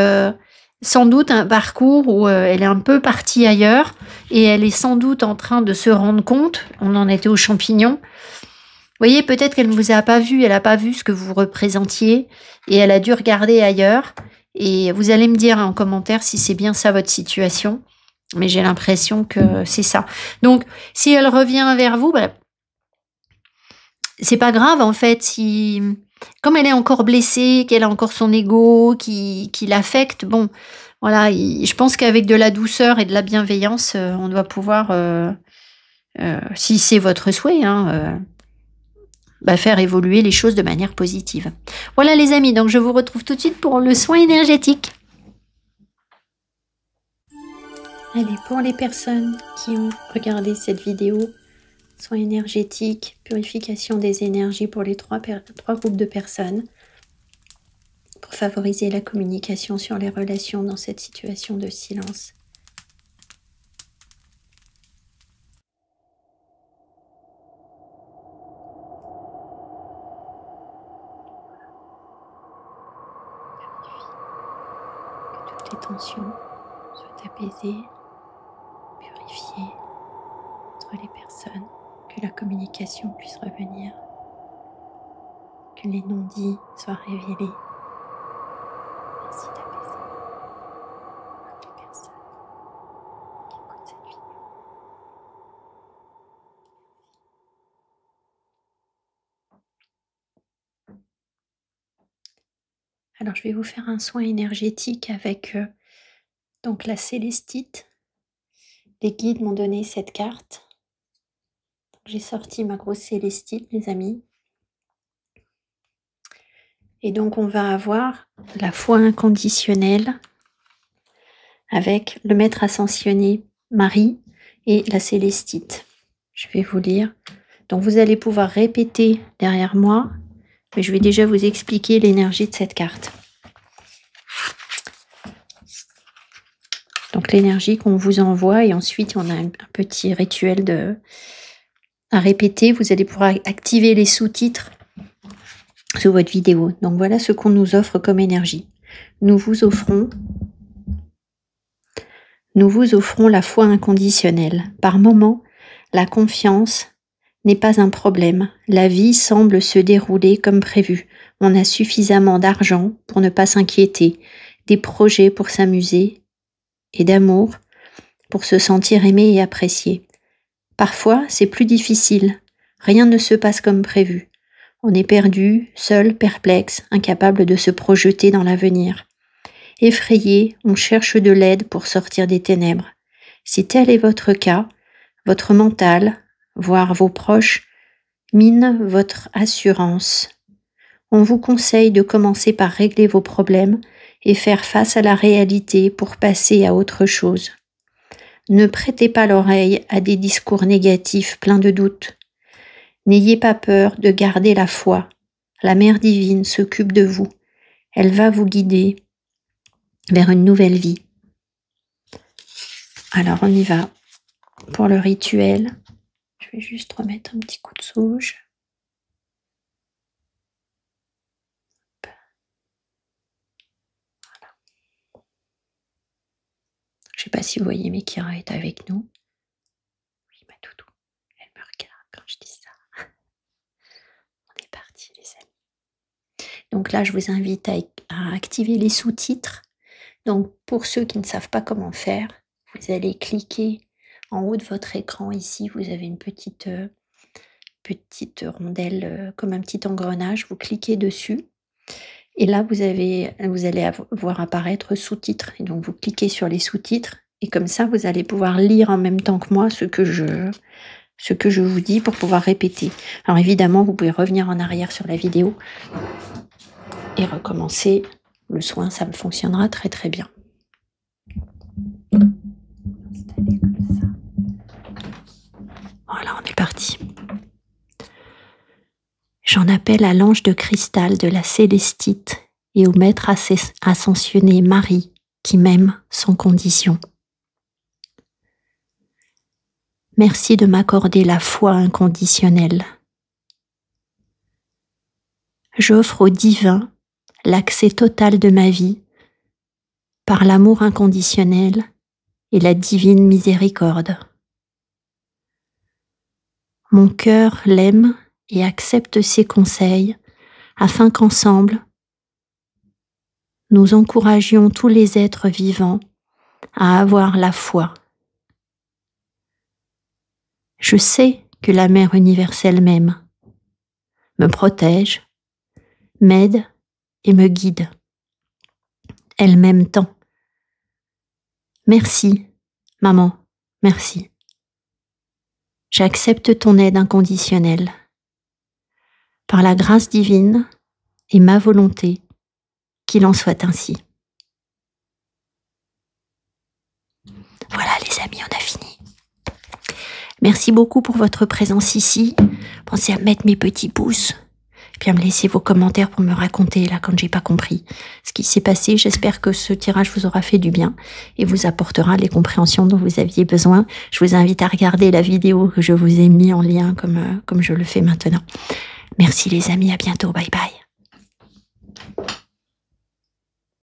sans doute un parcours où elle est un peu partie ailleurs et elle est sans doute en train de se rendre compte, on en était aux champignons. Vous voyez, peut-être qu'elle ne vous a pas vu, elle n'a pas vu ce que vous représentiez et elle a dû regarder ailleurs. Et vous allez me dire en commentaire si c'est bien ça votre situation. Mais j'ai l'impression que c'est ça. Donc, si elle revient vers vous, bah, c'est pas grave en fait. Si, comme elle est encore blessée, qu'elle a encore son ego qui l'affecte, bon, voilà, je pense qu'avec de la douceur et de la bienveillance, on doit pouvoir, si c'est votre souhait, hein, faire évoluer les choses de manière positive. Voilà les amis, donc je vous retrouve tout de suite pour le soin énergétique. Allez, pour les personnes qui ont regardé cette vidéo, soin énergétique, purification des énergies pour les trois groupes de personnes, pour favoriser la communication sur les relations dans cette situation de silence. Les tensions soient apaisées, purifiées entre les personnes, que la communication puisse revenir, que les non-dits soient révélés. Merci d'apaiser toutes les personnes qui écoutent cette vidéo. Alors je vais vous faire un soin énergétique avec donc la célestite. Les guides m'ont donné cette carte. J'ai sorti ma grosse célestite, les amis. Et donc on va avoir la foi inconditionnelle avec le maître ascensionné Marie et la célestite. Je vais vous lire. Donc vous allez pouvoir répéter derrière moi, mais je vais déjà vous expliquer l'énergie de cette carte. Donc l'énergie qu'on vous envoie et ensuite on a un petit rituel à répéter. Vous allez pouvoir activer les sous-titres sous votre vidéo. Donc voilà ce qu'on nous offre comme énergie. Nous vous offrons la foi inconditionnelle. Par moments, la confiance n'est pas un problème. La vie semble se dérouler comme prévu. On a suffisamment d'argent pour ne pas s'inquiéter, des projets pour s'amuser et d'amour pour se sentir aimé et apprécié. Parfois, c'est plus difficile. Rien ne se passe comme prévu. On est perdu, seul, perplexe, incapable de se projeter dans l'avenir. Effrayé, on cherche de l'aide pour sortir des ténèbres. Si tel est votre cas, votre mental, voire vos proches, minent votre assurance. On vous conseille de commencer par régler vos problèmes et faire face à la réalité pour passer à autre chose. Ne prêtez pas l'oreille à des discours négatifs pleins de doutes. N'ayez pas peur de garder la foi. La Mère divine s'occupe de vous. Elle va vous guider vers une nouvelle vie. Alors on y va pour le rituel. Je vais juste remettre un petit coup de sauge. Voilà. Je ne sais pas si vous voyez, mais Kira est avec nous. Oui, ma doudou, elle me regarde quand je dis ça. On est parti, les amis. Donc là, je vous invite à activer les sous-titres. Donc pour ceux qui ne savent pas comment faire, vous allez cliquer en haut de votre écran ici, vous avez une petite rondelle comme un petit engrenage, vous cliquez dessus et là vous allez voir apparaître sous-titres et donc vous cliquez sur les sous-titres et comme ça vous allez pouvoir lire en même temps que moi ce que je vous dis pour pouvoir répéter. Alors évidemment vous pouvez revenir en arrière sur la vidéo et recommencer le soin, ça me fonctionnera très très bien. Installer comme ça. Voilà, on est parti. J'en appelle à l'ange de cristal de la Célestite et au maître ascensionné Marie qui m'aime sans condition. Merci de m'accorder la foi inconditionnelle. J'offre au divin l'accès total de ma vie par l'amour inconditionnel et la divine miséricorde. Mon cœur l'aime et accepte ses conseils afin qu'ensemble, nous encouragions tous les êtres vivants à avoir la foi. Je sais que la Mère universelle m'aime, me protège, m'aide et me guide. Elle m'aime tant. Merci, maman, merci. J'accepte ton aide inconditionnelle. Par la grâce divine et ma volonté, qu'il en soit ainsi. Voilà les amis, on a fini. Merci beaucoup pour votre présence ici. Pensez à mettre mes petits pouces, puis à me laisser vos commentaires pour me raconter là quand j'ai pas compris ce qui s'est passé. J'espère que ce tirage vous aura fait du bien et vous apportera les compréhensions dont vous aviez besoin. Je vous invite à regarder la vidéo que je vous ai mis en lien comme je le fais maintenant. Merci les amis, à bientôt, bye bye.